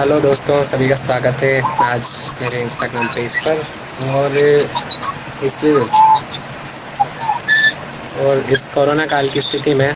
Hello दोस्तों, सभी का स्वागत है आज मेरे इंस्टाग्राम पेज पर। और इस इस कोरोना काल की स्थिति में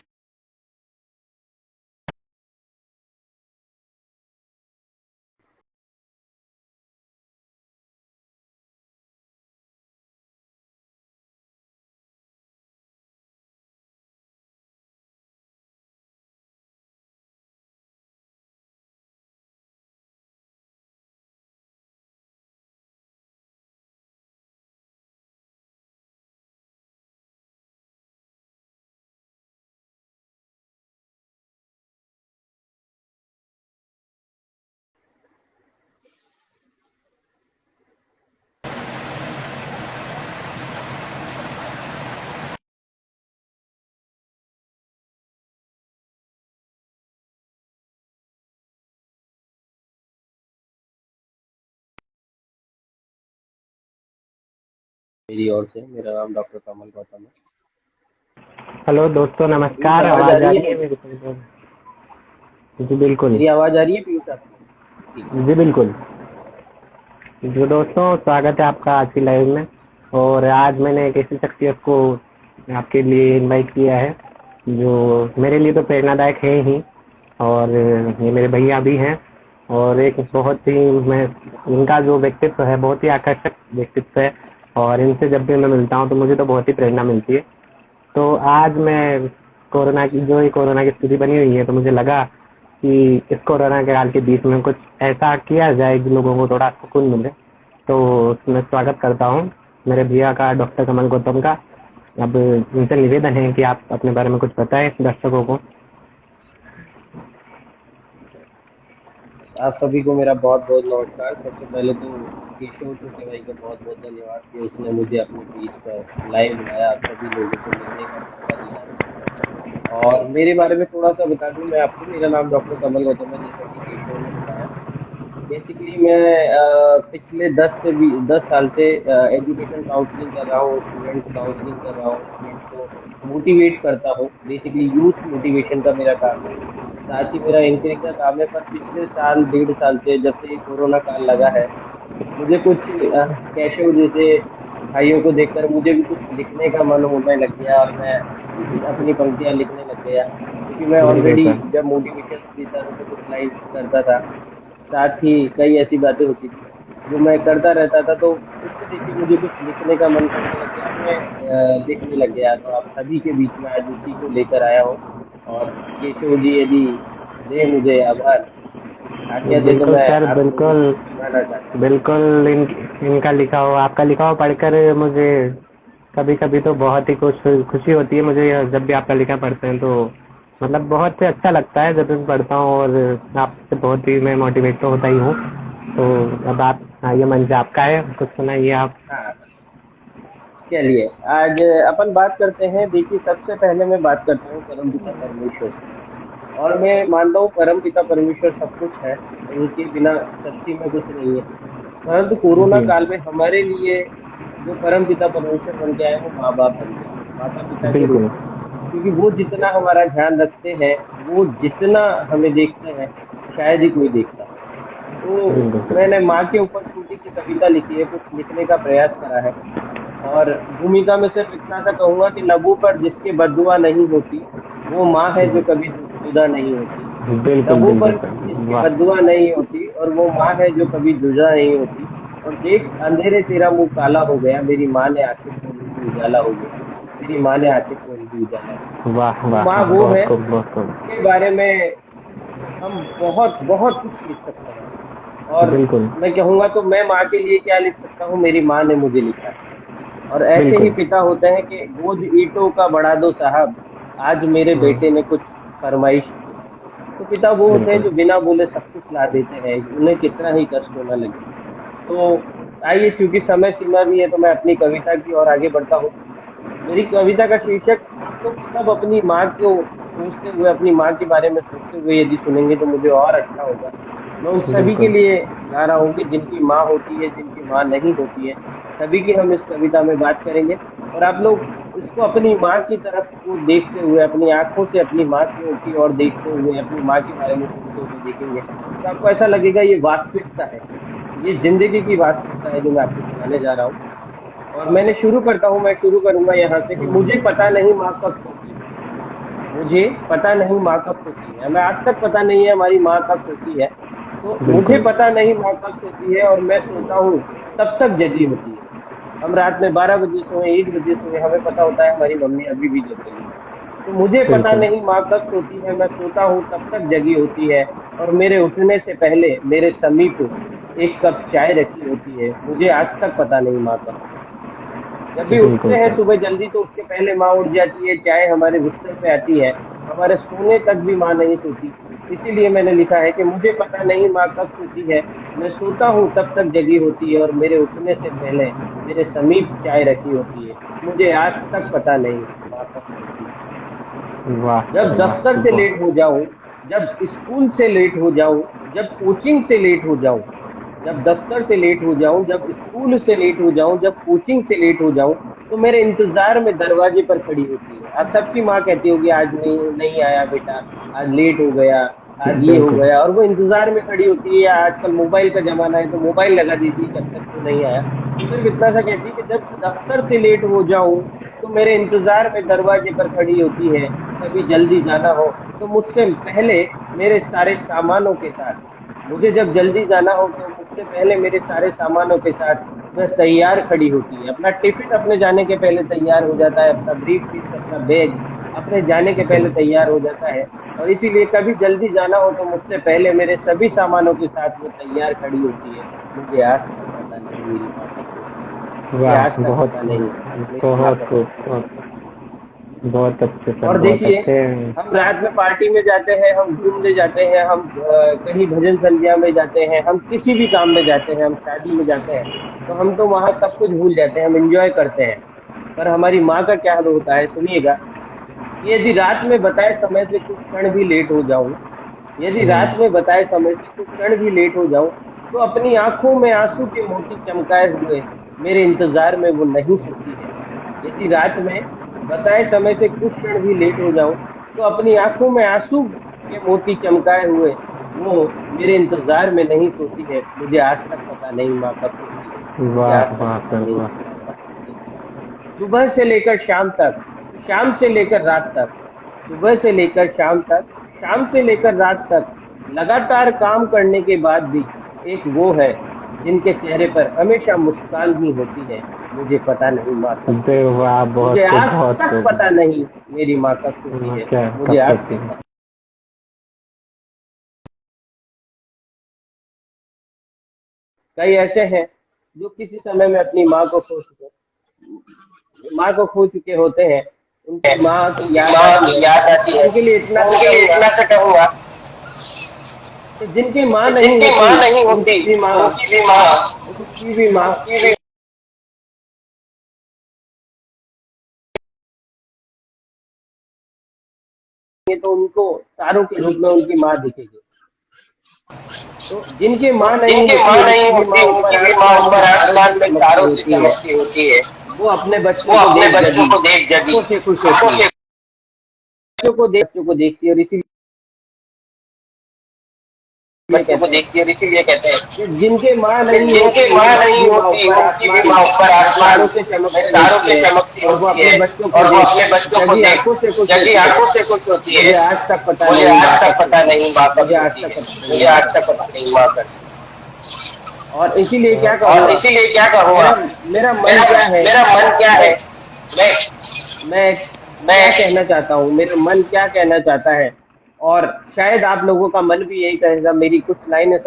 मेरी ओर से मेरा नाम डॉक्टर कमल गौतम है। हेलो दोस्तों, पीयूष नमस्कार। आवाज आ आवाज़ आ रही है रही है मेरी? मेरी को? जी बिल्कुल। मेरी आवाज आ रही है पीयूष आपको? ठीक है। जी बिल्कुल। जो दोस्तों, स्वागत है आपका आज की लाइव में। और आज मैंने एक ऐसी शख्सियत को आपके लिए इनवाइट किया है जो मेरे लिए तो प्रेरणादायक है ही। और ये मेरे भैया भी हैं। और एक बहुत ही मैं इनका जो व्यक्तित्व है बहुत ही आकर्षक व्यक्तित्व है। और इनसे जब भी मैं मिलता हूँ तो मुझे तो बहुत ही प्रेरणा मिलती है। तो आज मैं कोरोना की स्थिति बनी हुई है, तो मुझे लगा कि इस कोरोना के काल के बीच में कुछ ऐसा किया जाए कि लोगों को थोड़ा सुकून मिले। तो मैं स्वागत करता हूँ मेरे भैया का, डॉक्टर कमल गौतम का। अब उनसे निवेदन है कि आप अपने बारे में कुछ बताएं दर्शकों को। आप सभी को मेरा बहुत बहुत नमस्कार। सबसे पहले तो केशव छोटे भाई का बहुत बहुत धन्यवाद कि उसने मुझे अपने पेज पर लाइव बुलाया आप सभी लोगों को मिलने का मौका दिया। और मेरे बारे में थोड़ा सा बता दूं मैं आपको। मेरा नाम डॉक्टर कमल गौतम है, जैसा कि केशव ने बताया। बेसिकली मैं पिछले 10 साल से एजुकेशन काउंसलिंग कर रहा हूँ, स्टूडेंट काउंसलिंग कर रहा हूँ, स्टूडेंट को मोटिवेट करता हूँ। बेसिकली यूथ मोटिवेशन का मेरा काम है। साथ ही मेरा एंकरिंग का काम है। पर पिछले साल 1.5 साल से जब से ये कोरोना काल लगा है, मुझे कुछ कैशव जैसे भाइयों को देखकर मुझे भी कुछ लिखने का मन होने लग गया और मैं कुछ अपनी पंक्तियां लिखने लग गया, क्योंकि मैं बिल्कुल ऑलरेडी सर। जब मोटिवेशन देता था तो कुछ लाइन्स करता था। साथ ही कई ऐसी बातें होती थी जो मैं करता रहता था, तो उसको देख के मुझे कुछ लिखने का मन करने लग गया और मैं लिखने लग गया। तो आप सभी के बीच में आज उसी को लेकर आया हूँ। और केशव जी यदि दे मुझे आभार आज्ञा दे तो बिल्कुल मैं सर, आपको बिल्कुल। सुनाना चाहता हूँ। बिल्कुल इनका लिखा हुआ, आपका लिखा हुआ पढ़कर मुझे कभी कभी तो बहुत ही खुशी होती है मुझे। जब भी आपका लिखा पढ़ते हैं तो मतलब बहुत ही अच्छा लगता है जब भी पढ़ता हूँ। और आपसे बहुत ही मैं मोटिवेट तो होता ही हूँ। तो अब आप आइए, मंच आपका है, कुछ सुनाइए आप। हाँ, चलिए आज अपन बात करते हैं। देखिए, सबसे पहले मैं बात करता हूँ परम पिता परमेश्वर की। और मैं मानता हूँ परम पिता परमेश्वर सब कुछ है, उनके बिना सृष्टि में कुछ नहीं है। परंतु कोरोना जी काल में हमारे लिए जो परम पिता परमेश्वर बन के आए वो माँ बाप बन के आए, माता पिता के रूप बिल्कुल। में। क्योंकि वो जितना हमारा ध्यान रखते हैं, वो जितना हमें देखते हैं, शायद ही कोई देखता है। बिल्कुल तो सर। मैंने माँ के ऊपर छोटी सी कविता लिखी है, कुछ लिखने का प्रयास करा है। और भूमिका में सिर्फ इतना सा कहूंगा कि नभू पर जिसकी बददुआ नहीं होती, वो माँ है जो कभी जुदा नहीं होती। बिल्कुल नभू बिल्कुल पर सर, जिसकी वाह। बददुआ नहीं होती और वो माँ है जो कभी जुदा नहीं होती। और देख अंधेरे तेरा मुंह काला हो गया, मेरी माँ ने आंखें खोल दी उजाला हो गया, मेरी माँ ने आंखें खोल दी उजाला हो गया। वाह तो वाह माँ वाह, वो बहुत है खूब बहुत खूब। जिसके बारे में हम बहुत बहुत कुछ लिख सकते हैं। और बिल्कुल मैं कहूंगा तो मैं माँ के लिए क्या लिख सकता हूँ, मेरी माँ ने मुझे लिखा है। और ऐसे ही बिल्कुल। पिता होते हैं कि बोझ ईंटों का बढ़ा दो साहब, आज मेरे बेटे ने कुछ फरमाइश की है। तो पिता वो होते हैं बिल्कुल जो बिना बोले सब कुछ ला देते हैं, उन्हें कितना ही कष्ट होना लगे। तो आइए, चूंकि समय सीमा भी है, तो मैं अपनी कविता की ओर आगे बढ़ता हूँ। मेरी कविता का शीर्षक आप लोग सब अपनी माँ को सोचते हुए, अपनी माँ के बारे में सोचते हुए यदि सुनेंगे तो मुझे और अच्छा होगा। मैं उन सभी के बिल्कुल लिए गा रहा हूँ कि जिनकी माँ होती है, जिनकी माँ नहीं होती है, सभी की हम इस कविता में बात करेंगे। और आप लोग इसको अपनी माँ की तरफ को देखते हुए, अपनी आंखों से अपनी माँ की ओर देखते हुए, अपनी माँ के बारे में सोचते हुए देखेंगे तो आपको ऐसा लगेगा ये वास्तविकता है, ये जिंदगी की वास्तविकता है जो मैं आपको सुनाने जा रहा हूँ। और मैं शुरू करूंगा यहाँ से कि मुझे पता नहीं माँ कब सोती है। मुझे पता नहीं माँ कब सोती है, हमें आज तक पता नहीं है हमारी माँ कब सोती है। तो मुझे बिल्कुल। पता नहीं माँ कब सोती है और मैं सोता हूँ तब तक जगी होती है। हम रात में 12 बजे सोए, 1 बजे सोए, हमें पता होता है हमारी मम्मी अभी भी जग रही है। तो मुझे पता बिल्कुल। नहीं माँ कब सोती है, मैं सोता हूँ तब तक जगी होती है और मेरे उठने से पहले मेरे समीप एक कप चाय रखी होती है। मुझे आज तक पता नहीं माँ कब सोती है। जब भी उठते बिल्कुल हैं सर। सुबह जल्दी तो उसके पहले माँ उठ जाती है, चाय हमारे बिस्तर पे आती है, हमारे सोने तक भी माँ नहीं सोती। इसीलिए मैंने लिखा है कि मुझे पता नहीं माँ कब सोती है, मैं सोता हूँ तब तक जगी होती है और मेरे उठने से पहले मेरे समीप चाय रखी होती है। मुझे आज तक पता नहीं माँ कब सोती है। वाह जब सर वाह, दफ्तर से लेट बहुत। हो जाऊं, जब स्कूल से लेट हो जाऊं, जब कोचिंग से लेट हो जाऊं, जब दफ्तर से लेट हो जाऊं, जब स्कूल से लेट हो जाऊं, जब कोचिंग से लेट हो जाऊं, तो मेरे इंतजार में दरवाजे पर खड़ी होती है। आप सबकी माँ कहती होगी आज नहीं नहीं आया बेटा, आज लेट हो गया, आज ये हो बिल्कुल। गया, और वो इंतजार में खड़ी होती है। या आजकल मोबाइल का जमाना है तो मोबाइल लगा देती है जब तक तो नहीं आया। तो सिर्फ इतना सा कहती है कि जब दफ्तर से लेट हो जाऊं तो मेरे इंतजार में दरवाजे पर खड़ी होती है। कभी जल्दी जाना हो तो मुझसे पहले मेरे सारे सामानों के साथ, मुझे जब जल्दी जाना हो तो मुझसे पहले मेरे सारे सामानों के साथ वह तैयार खड़ी होती है। अपना टिफिन अपने जाने के पहले तैयार हो जाता है, अपना ब्रीफ केस, अपना बैग अपने जाने के पहले तैयार हो जाता है। और इसीलिए कभी जल्दी जाना हो तो मुझसे पहले मेरे सभी सामानों के साथ वो तैयार खड़ी होती है। मुझे आज तक पता नहीं मेरी माँ कब सोती है। मुझे वाह, आज तक बहुत पता नहीं मेरी माँ बहुत कब खूब, सोती है। बहुत अच्छे सर, और बहुत देखिए, अच्छे। हम रात में पार्टी में जाते हैं, हम घूमने जाते हैं, हम कहीं भजन संध्या में जाते हैं, हम किसी भी काम में जाते हैं, हम शादी में जाते हैं, तो हम तो वहां सब कुछ भूल जाते हैं, हम एंजॉय करते हैं। पर हमारी माँ का क्या हाल होता है सुनिएगा। कि यदि रात में बताए समय से कुछ क्षण भी लेट हो जाऊं, यदि रात में बताए समय से कुछ क्षण भी लेट हो जाऊं, तो अपनी आंखों में आंसू के मोती चमकाए हुए मेरे इंतजार में वो नहीं सोती है। यदि रात में बताए समय से कुछ क्षण भी लेट हो जाऊं तो अपनी आंखों में आंसू के मोती चमकाए हुए वो मेरे इंतजार में नहीं सोती है। मुझे आज तक पता नहीं माँ कब सोती है। मुझे वाह आज तक वाह पता सर नहीं वाह। माँ कब सोती है। सुबह से लेकर शाम तक, शाम से लेकर रात तक, सुबह से लेकर शाम तक, शाम से लेकर रात तक लगातार काम करने के बाद भी एक वो है जिनके चेहरे पर हमेशा मुस्कान ही होती है। मुझे पता नहीं माँ कब दे सोती है। वाह, मुझे बहुत खूब, आज बहुत तक खूब। पता नहीं मेरी माँ कब सोती है। क्या मुझे कब आज सोती तक है? पता। कई ऐसे हैं जो किसी समय में अपनी माँ को खो चुके होते हैं। उनकी माँ की उनकी याद माँ आती की है। याद आती तो है उनके लिए इतना तो सा उनके लिए कहूंगा इतना सा कहूंगा कि जिनकी माँ कि नहीं जिनकी होती माँ नहीं होती उनकी भी माँ, उनकी भी माँ, उनकी भी माँ उनकी भी ये तो उनको तारों के रूप में उनकी माँ दिखेगी। तो जिनकी तो माँ नहीं जिनकी होती माँ नहीं उनकी भी माँ होती ऊपर उनकी भी माँ आसमान में ऊपर तारों से आसमान में चमकती तारों से होती है। चमकती होती है। वो अपने वो बच्चों को अपने देख बच्चों जगी को देख जगी, आंखों से खुश आंखों होती है। से बच्चों को देखती है और इसीलिए बच्चों को कहते हैं देखती है और इसीलिए कहते हैं कि जिनके माँ कि नहीं जिनकी होती माँ उनकी नहीं भी माँ होती ऊपर उनकी भी आसमान माँ ऊपर में आसमान तारों से में चमकती तारों होती से है चमकती और वो होती अपने है बच्चों को और वो देख अपने बच्चों को जगी देख आंखों से खुश जगी होती है। आंखों से खुश होती है। मुझे आज तक पता मुझे नहीं आज माँ तक कब पता सोती है। नहीं माँ कब मुझे आज सोती तक है। पता नहीं मुझे माँ आज कब तक पता सोती नहीं माँ कब। है। और इसीलिए क्या और कहूँगा, इसीलिए क्या कहूँगा, मेरा मेरा मन मेरा क्या है, मेरा मन क्या मैं है, मैं मैं मैं क्या कहना चाहता हूँ, मेरा मन क्या कहना चाहता है। और शायद आप लोगों का मन भी यही कहेगा। मेरी कुछ लाइनें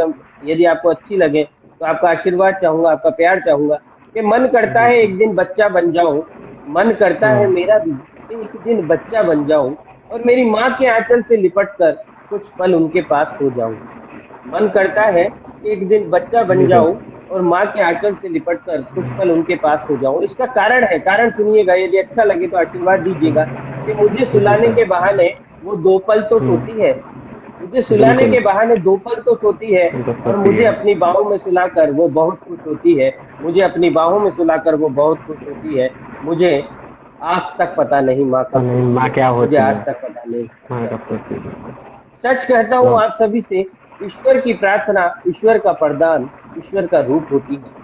यदि आपको अच्छी लगे तो आपका आशीर्वाद चाहूंगा, आपका प्यार चाहूंगा। कि मन करता है बिल्कुल। एक दिन बच्चा बन जाऊं, मन करता है मेरा भी एक दिन बच्चा बन जाऊं और मेरी माँ के आंचल से लिपट कर कुछ पल उनके पास हो जाऊं। मन करता है कि एक दिन बच्चा बन बिल्कुल। जाऊं और माँ के आंचल से लिपट कर कुछ पल उनके पास हो जाऊं। इसका कारण है, कारण सुनिएगा, यदि अच्छा लगे तो आशीर्वाद दीजिएगा। कि मुझे जी सुलाने सर। के बहाने वो 2 पल तो सोती है, मुझे सुलाने बिल्कुल। के बहाने 2 पल तो सोती है तो और होती मुझे है। अपनी बाहों में सुलाकर वो बहुत खुश होती है। मुझे अपनी बाहों में सुलाकर वो बहुत खुश होती है। मुझे आज तक पता नहीं माँ तो कब नहीं, होती माँ है, क्या होती मुझे आज है? तक पता नहीं। माँ कब होती है? सच कहता हूँ बहुत आप सभी से, ईश्वर की प्रार्थना ईश्वर का वरदान ईश्वर का रूप होती है।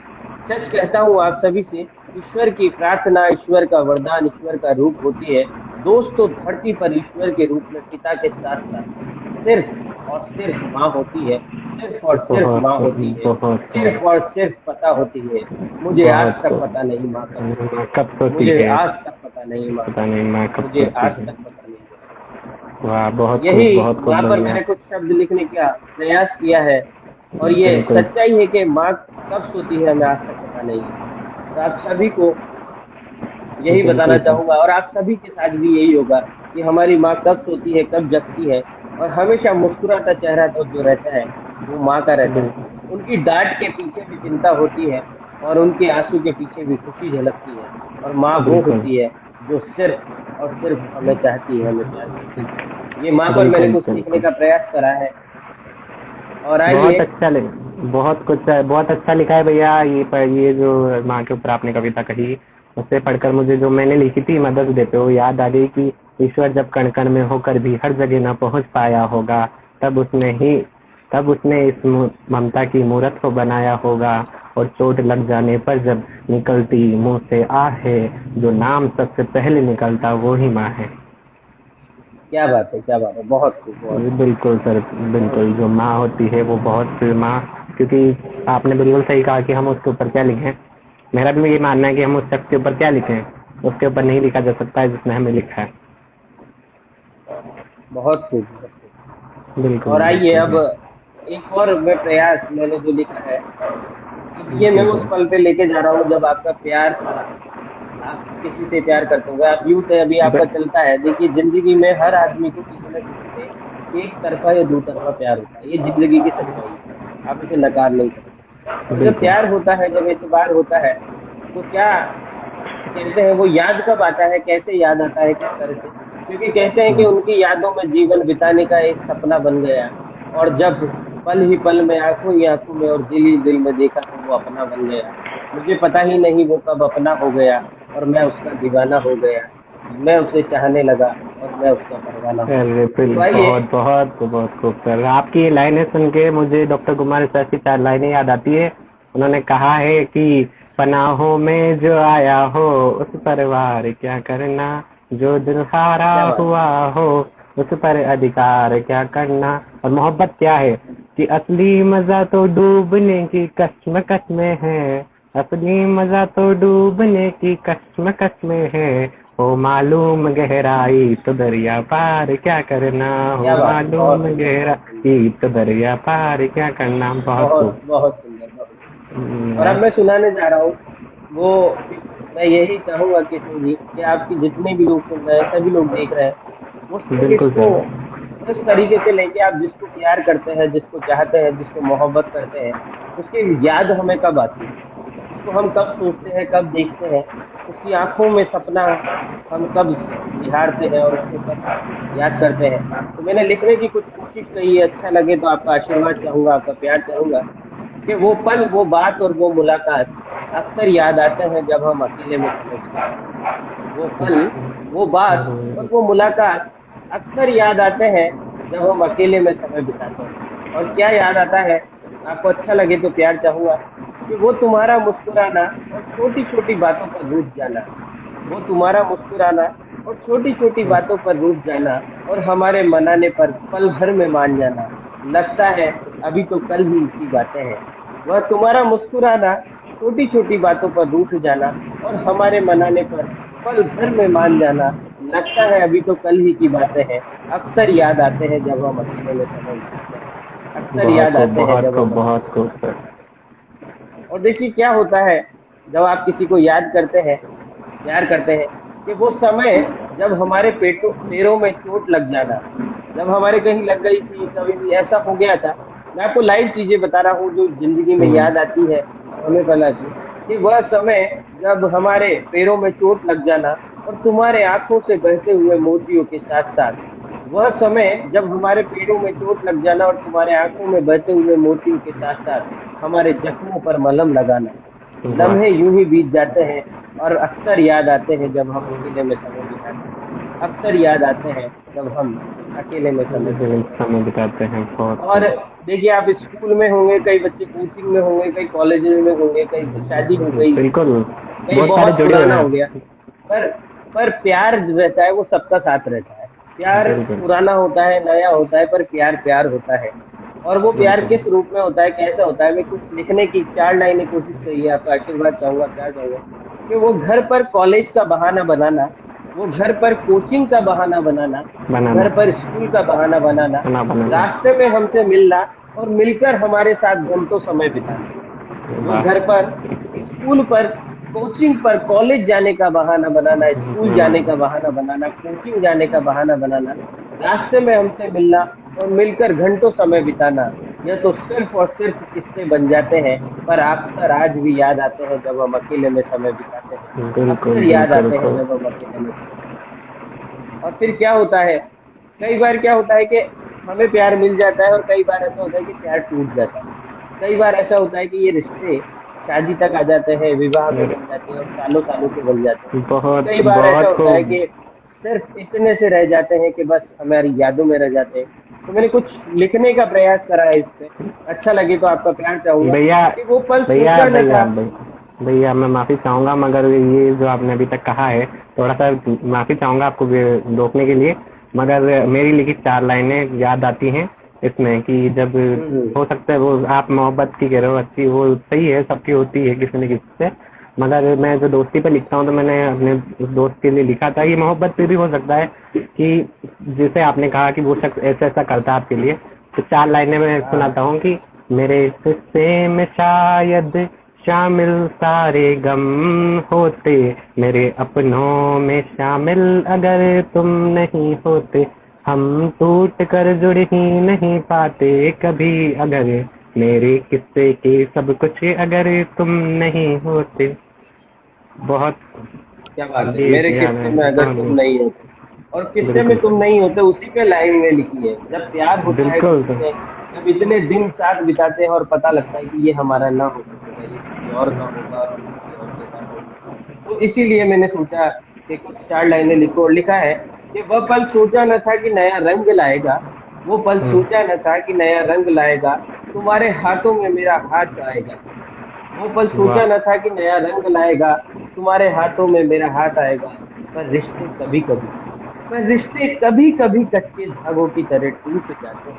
सच कहता हूँ आप सभी से, ईश्वर की प्रार्थना ईश्वर का वरदान ईश्वर का रूप होती है। दोस्तों धरती पर ईश्वर के रूप में पिता के साथ साथ सिर्फ और सिर्फ माँ होती है। सिर्फ और सिर्फ बहुत माँ होती है। बहुत सिर्फ और सिर्फ पता होती है। मुझे आज बहुत तक खूब। पता नहीं माँ कब होती माँ है। कब सोती मुझे है? आज तक पता नहीं माँ पता कब नहीं होती माँ है। कब मुझे सोती आज है। तक पता नहीं माँ कब होती वाह, बहुत है। खूब, यही बहुत खूब, वहां पर बढ़िया। मैंने कुछ शब्द लिखने का प्रयास किया है। और ये बिल्कुल। सच्चाई है कि माँ कब सोती है हमें आज तक पता नहीं है। तो आप सभी को यही बताना बिल्कुल सर। चाहूंगा, और आप सभी के साथ भी यही होगा कि हमारी माँ कब सोती है, कब जगती है। और हमेशा मुस्कुराता चेहरा तो जो रहता है वो माँ का रहता है। बिल्कुल उनकी डांट के पीछे भी चिंता होती है, और उनके आंसू के पीछे भी खुशी झलकती है। और माँ वो बिल्कुल होती है जो सिर्फ और सिर्फ हमें चाहती है, हमें प्यार करती है। ये माँ पर मैंने बिल्कुल कुछ लिखने बिल्कुल। का प्रयास करा है। और बहुत आइए। अच्छा बहुत कुछ बहुत अच्छा लिखा है भैया। ये जो माँ के ऊपर आपने कविता कही, उससे पढ़कर मुझे जो मैंने लिखी थी मदद देते हो याद आ गई कि ईश्वर जब कण कण में होकर भी हर जगह न पहुंच पाया होगा, तब उसने ही तब उसने इस ममता की मूरत को बनाया होगा। और चोट लग जाने पर जब निकलती मुंह से आहे, जो नाम सबसे पहले निकलता वो ही माँ है। क्या बात है, क्या बात है, बहुत खूब, बहुत खूब, बिल्कुल सर। बहुत बिल्कुल, जो माँ होती है वो बहुत माँ, क्योंकि आपने बिल्कुल सही कहा कि हम उसके ऊपर क्या लिखें। मेरा भी ये मानना है कि हम उस शख्स के ऊपर क्या लिखें, उसके ऊपर नहीं लिखा जा सकता है जिसने हमें लिखा है। बहुत खूब, बहुत खूब। बिल्कुल और आइए बिल्कुल अब जी। एक और मैं प्रयास मैंने जो लिखा है, अब ये मैं जी उस सर। पल पे लेके जा रहा हूँ जब आपका प्यार था। आप किसी से प्यार करते होंगे, आप यूथ है, अभी आपका ब- चलता है। देखिए जिंदगी में हर आदमी को किसी न किसी से एक तरफा या दो तरफा प्यार होता है, ये जिंदगी की सच्चाई है। आप इसे नकार नहीं सकते। और जब बिल्कुल प्यार होता है, जब एतबार होता है, तो क्या कहते हैं वो याद कब आता है, कैसे याद आता है, किस तरह से? क्योंकि कहते हैं कि उनकी यादों में जीवन बिताने का एक सपना बन गया। और जब पल ही पल में, आंखों ही आंखों में और दिल ही दिल में देखा तो वो अपना बन गया। मुझे पता ही नहीं वो कब अपना हो गया, और मैं उसका दीवाना हो गया। मैं उसे चाहने लगा और मैं उसका परवाना हो गया। अरे बिल तो आइए। बहुत बहुत बहुत खूब सर। आपकी ये लाइनें सुन के मुझे डॉक्टर कुमार सर की 4 लाइनें याद आती है। उन्होंने कहा है कि पनाहों में जो आया हो उस पर वार क्या करना, जो दिल हारा क्या बात हुआ हो उस पर अधिकार क्या करना। और मोहब्बत क्या है कि असली मजा तो डूबने की कश्मकश में है, असली मजा तो डूबने की कश्मकश में है। हो मालूम गहराई तो दरिया पार क्या करना, हो क्या बात है, बहुत मालूम सुंदर, बहुत सुंदर, गहराई तो दरिया पार क्या करना। बहुत बहुत खूब। बहुत सुंदर, बहुत सुंदर। और अब मैं सुनाने जा रहा हूँ वो, मैं यही चाहूंगा किशोर जी कि आपकी जितने भी लोग सुन रहे हैं, सभी लोग देख रहे हैं, वो सिर्फ बिल्कुल इसको सर। इस तरीके से लेके, आप जिसको प्यार करते हैं, जिसको चाहते हैं, जिसको मोहब्बत करते हैं, उसकी याद हमें कब आती है, उसको हम कब सोचते हैं, कब देखते हैं, उसकी आंखों में सपना हम कब निहारते हैं और उसको कब याद करते हैं। तो मैंने लिखने की कुछ कोशिश करी है, अच्छा लगे तो आपका आशीर्वाद चाहूंगा, आपका प्यार चाहूंगा। कि वो पल, वो बात और वो मुलाकात अक्सर याद आते हैं जब हम अकेले में समय बिताते हैं। वो पल, वो बात और वो मुलाकात अक्सर याद आते हैं जब हम अकेले में समय बिताते हैं। और क्या याद आता है, आपको अच्छा लगे तो प्यार चाहूंगा, कि वो तुम्हारा मुस्कुराना और छोटी छोटी बातों पर रूठ जाना। वो तुम्हारा मुस्कुराना और छोटी छोटी बातों पर रूठ जाना, और हमारे मनाने पर पल भर में मान जाना। लगता है अभी तो कल ही की बातें हैं। वह तुम्हारा मुस्कुराना, छोटी छोटी बातों पर रूठ जाना, और हमारे मनाने पर पल भर में मान जाना। लगता है अभी तो कल ही की बातें हैं। अक्सर याद आते हैं जब हम अकेले में समय बिताते हैं। अक्सर बहुत याद खूब, आते हैं बहुत जब हम खूब, अकेले बहुत में खूब समय सर। बिताते हैं। और देखिए क्या होता है, जब आप किसी को याद करते हैं, प्यार करते हैं, कि वो समय जब हमारे पेटों पैरों में चोट लग जाना, जब हमारे कहीं लग गई थी, कभी भी ऐसा हो गया था। मैं आपको लाइव चीजें बता रहा हूँ जो जिंदगी में याद आती है समय पला की। कि वह समय जब हमारे पैरों में चोट लग जाना, और तुम्हारे आंखों से बहते हुए मोतियों के साथ साथ, वह समय जब हमारे पैरों में चोट लग जाना और तुम्हारे आंखों में बहते हुए मोतियों के साथ साथ हमारे जख्मों पर मलहम लगाना। लम्हे वाह। यूं ही बीत जाते हैं, और अक्सर याद आते हैं जब हम अकेले में समय बिताते हैं। अक्सर याद आते हैं जब हम अकेले में समय बिताते हैं। समय बिताते हैं बहुत और देखिए, आप स्कूल में होंगे, कई बच्चे कोचिंग में होंगे, कई कॉलेजेस में होंगे, कई की शादी हो गई, बिल्कुल कई बहुत सारे बहुत जुड़े हुए पुराना हो हैं। गया। पर पर प्यार जो रहता है वो सबका साथ रहता है। प्यार बिल्कुल पुराना होता है, नया होता है, पर प्यार प्यार होता है। और वो प्यार बिल्कुल किस रूप में होता है, कैसा होता है, मैं कुछ लिखने की 4 लाइनें कोशिश करी है, आपका आशीर्वाद चाहूंगा, प्यार चाहूंगा कि वो घर पर कॉलेज का बहाना बनाना, वो घर पर कोचिंग का बहाना बनाना, वो बनाना घर पर स्कूल का बहाना बनाना, बना बनाना। रास्ते में हमसे मिलना और मिलकर हमारे साथ घंटों समय बिताना, वो वाह घर पर, स्कूल पर, कोचिंग पर, कॉलेज जाने का बहाना बनाना, स्कूल जाने का बहाना बनाना, कोचिंग जाने का बहाना बनाना, रास्ते में हमसे मिलना और मिलकर घंटों समय बिताना, यह तो सिर्फ और सिर्फ किस्से बन जाते हैं। पर अक्सर आज भी याद आते हैं जब हम अकेले में समय बिताते हैं। बिल्कुल अक्सर याद बिल्कुल आते हैं को जब हम अकेले में समय बिताते हैं। और फिर क्या होता है, कई बार क्या होता है कि हमें प्यार मिल जाता है और कई बार ऐसा होता है कि प्यार टूट जाता है। कई बार ऐसा होता है कि ये रिश्ते शादी तक आ जाते हैं, विवाह में बन जाते हैं और सालों सालों के बन जाते हैं। और बहुत कई बार ऐसा बहुत होता है खूब कि सिर्फ इतने से रह जाते हैं कि बस हमारी यादों में रह जाते हैं। तो मैंने कुछ लिखने का प्रयास करा है इस पे, अच्छा लगे तो आपका प्यार चाहूंगा भैया कि वो पल भैया सोचा न भैया था। भैया मैं माफी चाहूंगा मगर ये जो आपने अभी तक कहा है थोड़ा सा माफी चाहूंगा आपको रोकने के लिए। मगर मेरी लिखी 4 लाइनें याद आती हैं इसमें कि जब हम्म। हो सकता है वो आप मोहब्बत की कह रहे हो अच्छी वो सही है सबकी होती है किसी न किसी से। मगर मैं जो दोस्ती पे लिखता हूँ तो मैंने अपने उस दोस्त के लिए लिखा था। ये मोहब्बत पे भी हो सकता है कि जैसे आपने कहा कि वो शख्स ऐसा ऐसा करता है आपके लिए। तो 4 लाइनें मैं हाँ। सुनाता हूँ कि मेरे हिस्से में शायद शामिल सारे गम होते मेरे अपनों में शामिल अगर तुम नहीं होते हम टूट कर जुड़ ही नहीं पाते कभी अगर मेरे किस्से के सब कुछ अगर तुम नहीं होते। बहुत क्या बात है, ये मेरे याद किस्से है में अगर तुम कहानी नहीं होते। और किस्से में बिल्कुल तुम नहीं होते उसी पे लाइन में लिखी है, जब प्यार होता है बिल्कुल किसी से, जब इतने दिन साथ बिताते हैं और पता लगता है कि ये हमारा ना हो सकेगा, ये किसी और का होगा और हम किसी और के साथ होंगे। तो इसीलिए मैंने सोचा कि कुछ 4 लाइनें लिखो, और लिखा है कि वह पल सोचा न था कि नया रंग लाएगा, वो पल हम्म, सोचा न था कि नया रंग लाएगा, तुम्हारे हाथों में मेरा हाथ आएगा। वो पल सोचा वाह न था कि नया रंग लाएगा, तुम्हारे हाथों में मेरा हाथ आएगा। पर रिश्ते कभी कभी पर रिश्ते कभी कभी कच्चे धागों की तरह टूट जाते हैं।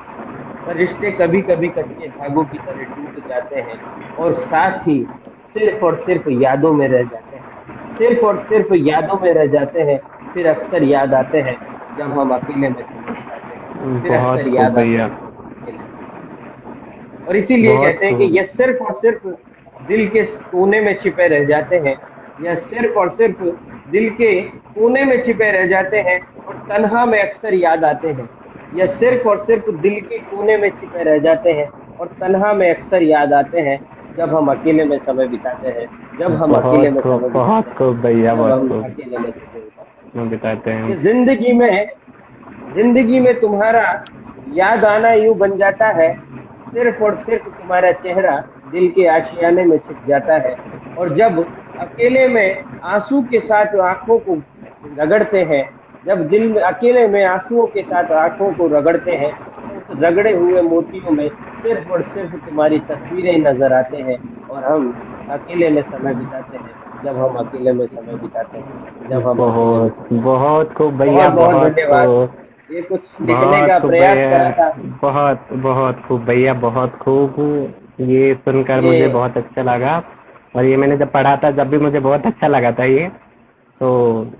पर रिश्ते कभी कभी कच्चे धागों की तरह टूट जाते हैं और साथ ही सिर्फ और सिर्फ यादों में रह जाते हैं। सिर्फ और सिर्फ यादों में रह जाते हैं। फिर अक्सर याद आते हैं जब हम अकेले में समय बिताते हैं। फिर बहुत अक्सर खूब याद आते भैया हैं जब हम अकेले में समय बिताते हैं। और इसीलिए बहुत कहते हैं कि खूब यह सिर्फ और सिर्फ दिल के कोने में छिपे रह जाते हैं। यह सिर्फ और सिर्फ दिल के कोने में छिपे रह जाते हैं और तन्हा में अक्सर याद आते हैं। यह सिर्फ और सिर्फ दिल के कोने में छिपे रह जाते हैं और तन्हा में अक्सर याद आते हैं जब हम अकेले में समय बिताते हैं। जब हम अकेले में समय बिताते बहुत हैं। खूब भैया जब बहुत हम खूब अकेले में समय बिताते हैं। हम बताते कि हैं जिंदगी में तुम्हारा याद आना यूं बन जाता है, सिर्फ और सिर्फ तुम्हारा चेहरा दिल के आशियाने में छिप जाता है। और जब अकेले में आंसू के साथ आंखों को रगड़ते हैं, जब दिल में अकेले में आंसुओं के साथ आंखों को रगड़ते हैं, तो उस रगड़े हुए मोतियों में सिर्फ और सिर्फ तुम्हारी तस्वीरें नजर आते हैं। और हम अकेले में समय बिताते हैं। जब हम अकेले में समय बिताते हैं। जब हम अकेले में बहुत समय बिताते बहुत खूब हैं। भैया बहुत बहुत बहुत धन्यवाद। खूब ये कुछ लिखने बहुत का खूब प्रयास भैया करा था। बहुत बहुत खूब भैया बहुत खूब। ये सुनकर ये मुझे बहुत अच्छा लगा और ये मैंने जब पढ़ा था जब भी मुझे बहुत अच्छा लगा था ये। तो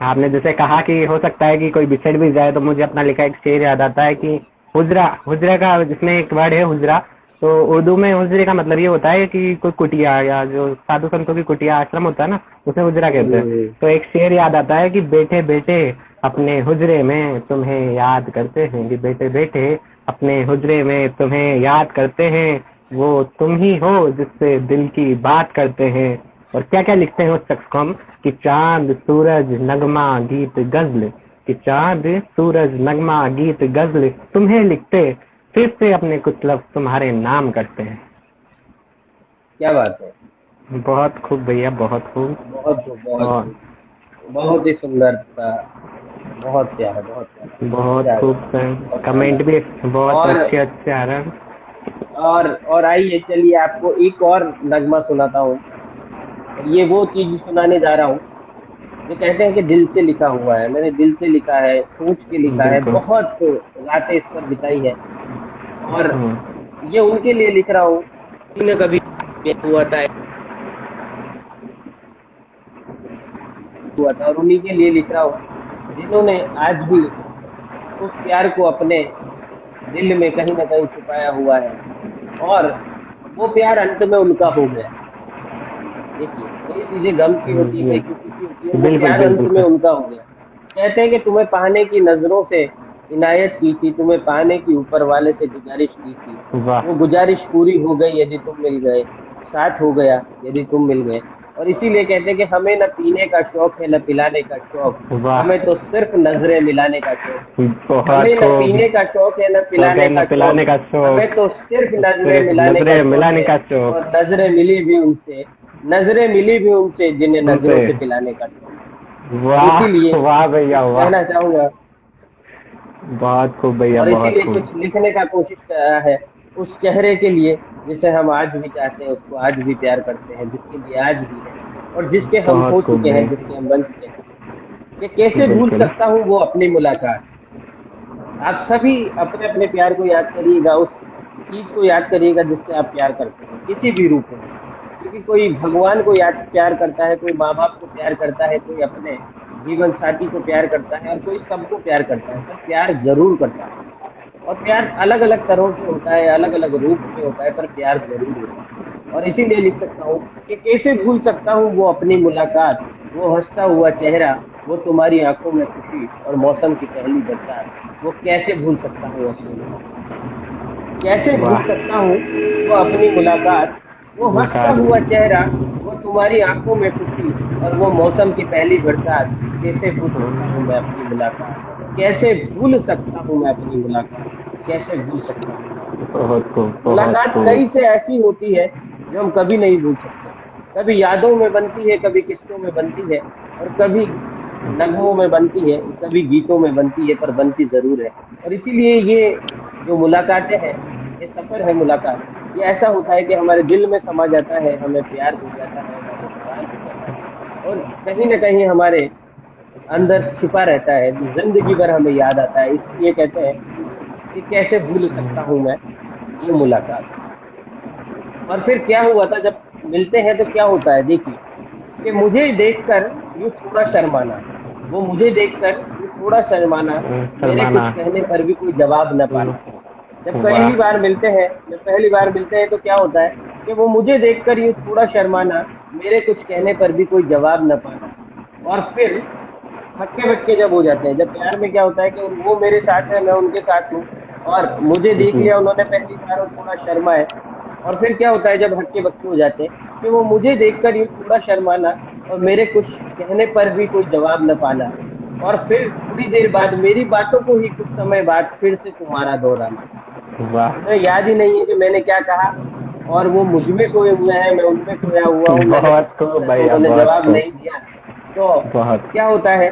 आपने जैसे कहा कि हो सकता है कि कोई बिछड़ भी जाए तो मुझे अपना लिखा एक शेर याद आता है कि हुजरा हुजरा का जिसमें एक वर्ड है हुजरा। तो उर्दू में हुजरे का मतलब ये होता है कि कोई कुटिया या जो साधु संतों की कुटिया आश्रम होता है ना उसे हुजरा कहते हैं। हम्म, तो एक शेर याद आता है कि बेटे बेटे अपने हुजरे में तुम्हें याद करते हैं कि बेटे बेटे अपने हुजरे में तुम्हें याद करते हैं वो तुम ही हो जिससे दिल की बात करते हैं। और क्या क्या लिखते हैं उस शख्स को हम कि चांद सूरज नगमा गीत गजल कि चांद सूरज नगमा गीत गजल तुम्हें लिखते फिर से अपने कुछ लफ्ज तुम्हारे नाम करते हैं। क्या बात है। बहुत खूब भैया, बहुत खूब। बहुत खूब, बहुत और खूब, बहुत ही सुंदर सा, बहुत प्यारा, बहुत प्यारा, बहुत मजा आ खूब गया, सर, बहुत कमेंट शानदार। भी बहुत और अच्छे अच्छे आ रहे हैं। और आइए चलिए आपको एक और नगमा सुनाता हूँ। और ये वो चीज सुनाने जा रहा हूँ जो कहते हैं कि दिल से लिखा हुआ है। मैंने दिल से लिखा है, सोच के लिखा है, बिल्कुल। बहुत रातें इस पर बिताई है। और हम्म, ये उनके लिए लिख रहा हूँ, कभी न कभी हुआ था, और उन्हीं के लिए लिख रहा हूँ जिन्होंने आज भी उस प्यार को अपने दिल में कहीं ना कहीं छुपाया हुआ है। और वो प्यार अंत में उनका हो गया। देखिए, कई चीजें गम की होती है, कई खुशी की होती है, वो बिल्कुल प्यार अंत बिल्कुल में सर। उनका हो गया। कहते हैं कि तुम्हें पाने की नजरों से इनायत की थी, तुम्हें पाने की ऊपर वाले से गुजारिश की थी। वाह वो गुजारिश पूरी हो गई यदि तुम मिल गए, साथ हो गया यदि तुम मिल गए। और इसीलिए कहते हैं कि हमें न पीने का शौक है न पिलाने का शौक, वाह, हमें तो सिर्फ नजरें मिलाने का शौक है। बहुत हमें न खूब। पीने का शौक है न शौक है पिलाने न का पिलाने शौक, का हमें शौक, तो सिर्फ नजरें सिर्फ मिलाने का नजरे शौक मिलाने है। का शौक। और नजरें मिली भी उनसे, नजरें मिली भी उनसे जिन्हें उनसे। नजरों से पिलाने का शौक। और वाह इसीलिए वाह भैया कुछ वाह, कहना चाहूंगा, बहुत खूब भैया, और बहुत इसीलिए खूब। कुछ लिखने का कोशिश करा है उस चेहरे के लिए जिसे हम आज भी चाहते हैं, उसको आज भी प्यार करते हैं, जिसके लिए आज भी है, और जिसके हम हो बहुत खूब चुके हैं, भैया, जिसके हम बन चुके हैं। कि कैसे भूल बिल्कुल। सकता हूँ वो अपनी मुलाकात। आप सभी अपने अपने प्यार को याद करिएगा, उस चीज को याद करिएगा जिससे आप प्यार करते हैं, किसी भी रूप में। क्योंकि कोई भगवान को याद प्यार करता है, कोई माँ बाप को प्यार करता है, कोई अपने जीवन साथी को प्यार करता है, और कोई सबको प्यार करता है, पर प्यार जरूर करता है। और प्यार अलग अलग तरह से होता है, अलग अलग रूप में होता है, पर प्यार जरूर होता है। और इसीलिए लिख सकता हूँ कि कैसे भूल सकता हूँ वो अपनी मुलाकात, वो हंसता हुआ चेहरा, वो तुम्हारी आंखों में खुशी और मौसम की पहली बरसात। वो कैसे भूल सकता हूँ अपनी मुलाकात, कैसे भूल वाह, सकता हूँ वो अपनी मुलाकात, वो हंसता मुलाकात। हुआ चेहरा, वो तुम्हारी आंखों में खुशी और वो मौसम की पहली बरसात। कैसे भूल सकता हूँ मैं अपनी मुलाकात, कैसे भूल सकता हूँ मैं अपनी मुलाकात, कैसे भूल सकता हूँ मैं अपनी बहुत खूब, मुलाकात। बहुत मुलाकात खूब। कई से ऐसी होती है जो हम कभी नहीं भूल सकते। कभी यादों में बनती है, कभी किस्सों में बनती है, और कभी नगमों में बनती है, कभी गीतों में बनती है, पर बनती जरूर है। और इसीलिए ये जो मुलाकातें हैं, ये सफर है मुलाकात, ये ऐसा होता है कि हमारे दिल में समा जाता है, हमें प्यार हो जाता है, हमें इकरार हो जाता है, और कहीं ना कहीं हमारे अंदर छिपा रहता है, जिंदगी भर हमें याद आता है। इसलिए कहते हैं कि कैसे भूल सकता हूं मैं वो मुलाकात। और फिर क्या हुआ था जब मिलते हैं तो क्या होता है, देखिए, कि मुझे देखकर यूं थोड़ा शर्माना, वो मुझे देखकर यूं थोड़ा शर्माना, मेरे शर्माना। कुछ कहने पर भी कोई जवाब न पाना। जब पहली वाह, बार मिलते हैं, जब पहली बार मिलते हैं तो क्या होता है कि वो मुझे देखकर यूं थोड़ा शर्माना, मेरे कुछ कहने पर भी कोई जवाब न पाना। और फिर हक्के बक्के जब हो जाते हैं, जब प्यार में क्या होता है कि वो मेरे साथ है, मैं उनके साथ हूँ, और मुझे देख जी, लिया उन्होंने पहली बार और थोड़ा शर्मा है। और फिर क्या होता है जब हक्के बक्के हो जाते हैं कि वो मुझे देखकर यूं थोड़ा शर्माना, और मेरे कुछ कहने पर भी कोई जवाब न पाना। और फिर थोड़ी देर बाद मेरी बातों को ही कुछ समय बाद फिर से तुम्हारा दोहराना। वाह, उन्हें याद ही नहीं है कि मैंने क्या कहा, और वो मुझ में खोए हुए हैं, मैं उनमें खोया हुआ हूँ, मैंने कुछ बहुत खूब पूछा तो भैया, उन्होंने बहुत जवाब खूब, नहीं दिया। तो बहुत। क्या होता है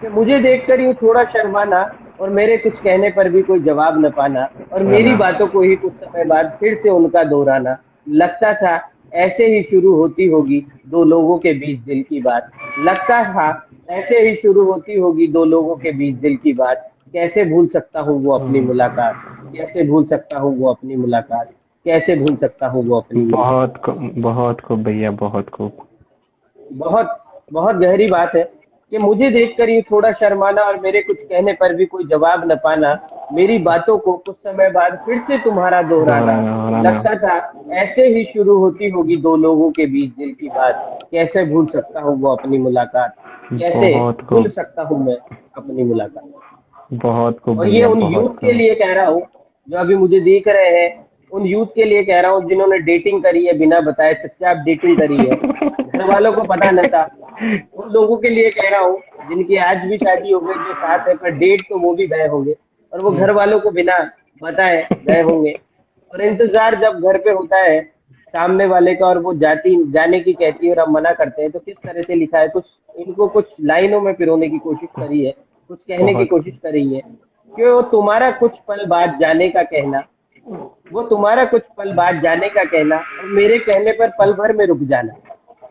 कि मुझे देखकर यूं थोड़ा शर्माना, और मेरे कुछ कहने पर भी कोई जवाब न पाना, और है मेरी ना। बातों को ही कुछ समय बाद फिर से उनका दोहराना। लगता था ऐसे ही शुरू होती होगी दो लोगों के बीच दिल की बात, लगता था ऐसे ही शुरू होती होगी दो लोगों के बीच दिल की बात। कैसे भूल सकता हूँ वो अपनी मुलाकात, कैसे भूल सकता हूँ वो अपनी मुलाकात, कैसे भूल सकता हूँ वो अपनी मुलाकात। बहुत खूब भैया, बहुत खूब। बहुत बहुत गहरी बात है कि मुझे देखकर यूं थोड़ा शर्माना, और मेरे कुछ कहने पर भी कोई जवाब न पाना, मेरी बातों को कुछ समय बाद फिर से तुम्हारा दोहराना। दोहराना, दोहराना। लगता था ऐसे ही शुरू होती होगी दो लोगों के बीच दिल की बात। कैसे भूल सकता हूँ वो अपनी मुलाकात, कैसे बहुत भूल खूब, सकता हूँ मैं अपनी मुलाकात। बहुत खूब और ये भैया, उन बहुत यूथ के खूब। लिए कह रहा हूँ जो अभी मुझे देख रहे हैं, उन यूथ के लिए कह रहा हूँ जिन्होंने डेटिंग करी है, बिना बताए चुपचाप डेटिंग करी है, घर वालों को पता न था। उन लोगों के लिए कह रहा हूँ जिनकी आज भी शादी हो गई, जो साथ है, पर डेट तो वो भी गए होंगे, और वो घर वालों को बिना बताए गए होंगे। और इंतजार जब घर पे होता है, सामने वाले का और वो जाने की कहती है और हम मना करते हैं, तो किस तरह से लिखा है, कुछ इनको कुछ लाइनों में पिरोने की कोशिश करी है, कुछ कहने की बहुत कोशिश करी है कि वो तुम्हारा कुछ पल बाद जाने का कहना, वो तुम्हारा कुछ पल बाद जाने का कहना और मेरे कहने पर पल भर में रुक जाना,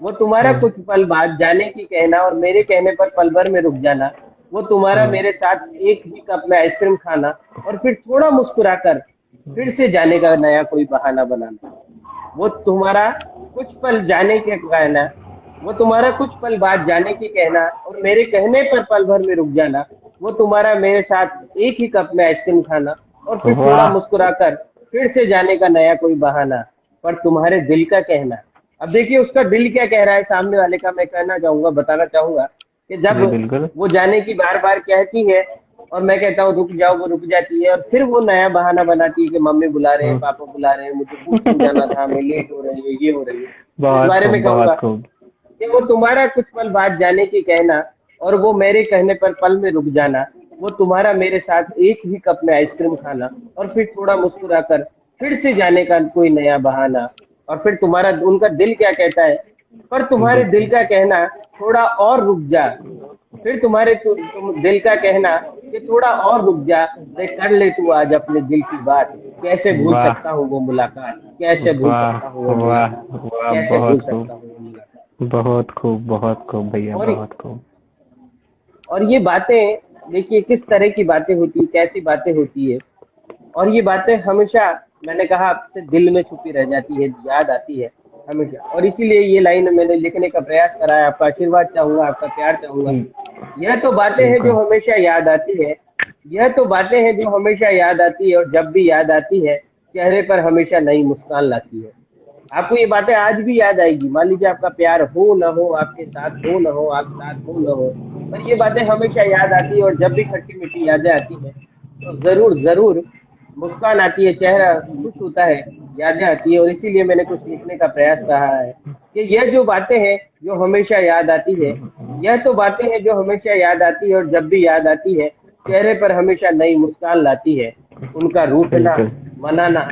वो तुम्हारा कुछ पल बाद जाने की कहना और मेरे कहने पर पल भर में रुक जाना, वो तुम्हारा मेरे साथ एक ही कप में आइसक्रीम खाना और फिर थोड़ा मुस्कुराकर फिर से जाने का नया कोई बहाना बनाना, वो तुम्हारा कुछ पल जाने के कहना, वो तुम्हारा कुछ पल बाद जाने की कहना और मेरे कहने पर पल भर में रुक जाना, वो तुम्हारा मेरे साथ एक ही कप में आइसक्रीम खाना और फिर थोड़ा वाह मुस्कुराकर फिर से जाने का नया कोई बहाना, पर तुम्हारे दिल का कहना। अब देखिए उसका दिल क्या कह रहा है सामने वाले का, मैं कहना चाहूंगा, बताना चाहूंगा कि जब जी बिल्कुल। वो जाने की बार बार कहती है और मैं कहता हूँ रुक जाओ, वो रुक जाती है और फिर वो नया बहाना बनाती है कि मम्मी बुला रहे हैं, पापा बुला रहे हैं, मुझे कोचिंग जाना था, मैं लेट हो रही हूँ, ये हो रही है। तो इस बहुत बारे खूब में कहूंगा बहुत खूब। कि वो तुम्हारा कुछ पल बाद जाने की कहना और वो मेरे कहने पर पल में रुक जाना, वो तुम्हारा मेरे साथ एक ही कप में आइसक्रीम खाना और फिर थोड़ा मुस्कुराकर फिर से जाने का कोई नया बहाना, और फिर तुम्हारा उनका दिल क्या कहता है, पर तुम्हारे दिल बिल्कुल। का कहना थोड़ा और रुक जा, फिर तुम्हारे तुम दिल का कहना कि थोड़ा और रुक जा, देख कर ले तू आज अपने दिल की बात, कैसे भूल वाह सकता हूँ वो मुलाकात, कैसे भूल वाह सकता हूँ वो वाह मुलाकात, वाह, कैसे भूल बहुत सकता खूब हूँ वो मुलाकात। भैया, और बहुत खूब। और ये बातें देखिए किस तरह की बातें होती है, कैसी बातें होती है, और ये बातें हमेशा, मैंने कहा आपसे दिल में छुपी रह जाती है, याद आती है हमेशा, और इसीलिए ये लाइन मैंने लिखने का प्रयास करा है। आपका आशीर्वाद चाहूंगा, आपका प्यार चाहूंगा। यह तो बातें हैं जो बिल्कुल हमेशा याद आती है, यह तो बातें हैं जो हमेशा याद आती है और जब भी याद आती है चेहरे पर हमेशा नई मुस्कान लाती है। आपको ये बातें आज भी याद आएगी, मान लीजिए आपका प्यार हो न हो, आपके साथ हो न हो, आप साथ हो न हो, पर ये बातें हमेशा याद आती है और जब भी खट्टी मीठी यादें आती हैं तो जरूर जरूर मुस्कान आती है, चेहरा खुश होता है, यादें आती है। और इसीलिए मैंने कुछ लिखने का प्रयास कहा है कि यह जो बातें हैं जो हमेशा याद आती है, यह तो बातें हैं जो हमेशा याद आती है और जब भी याद आती है चेहरे पर हमेशा नई मुस्कान लाती है। उनका रूठना, बिल्कुल। मनाना,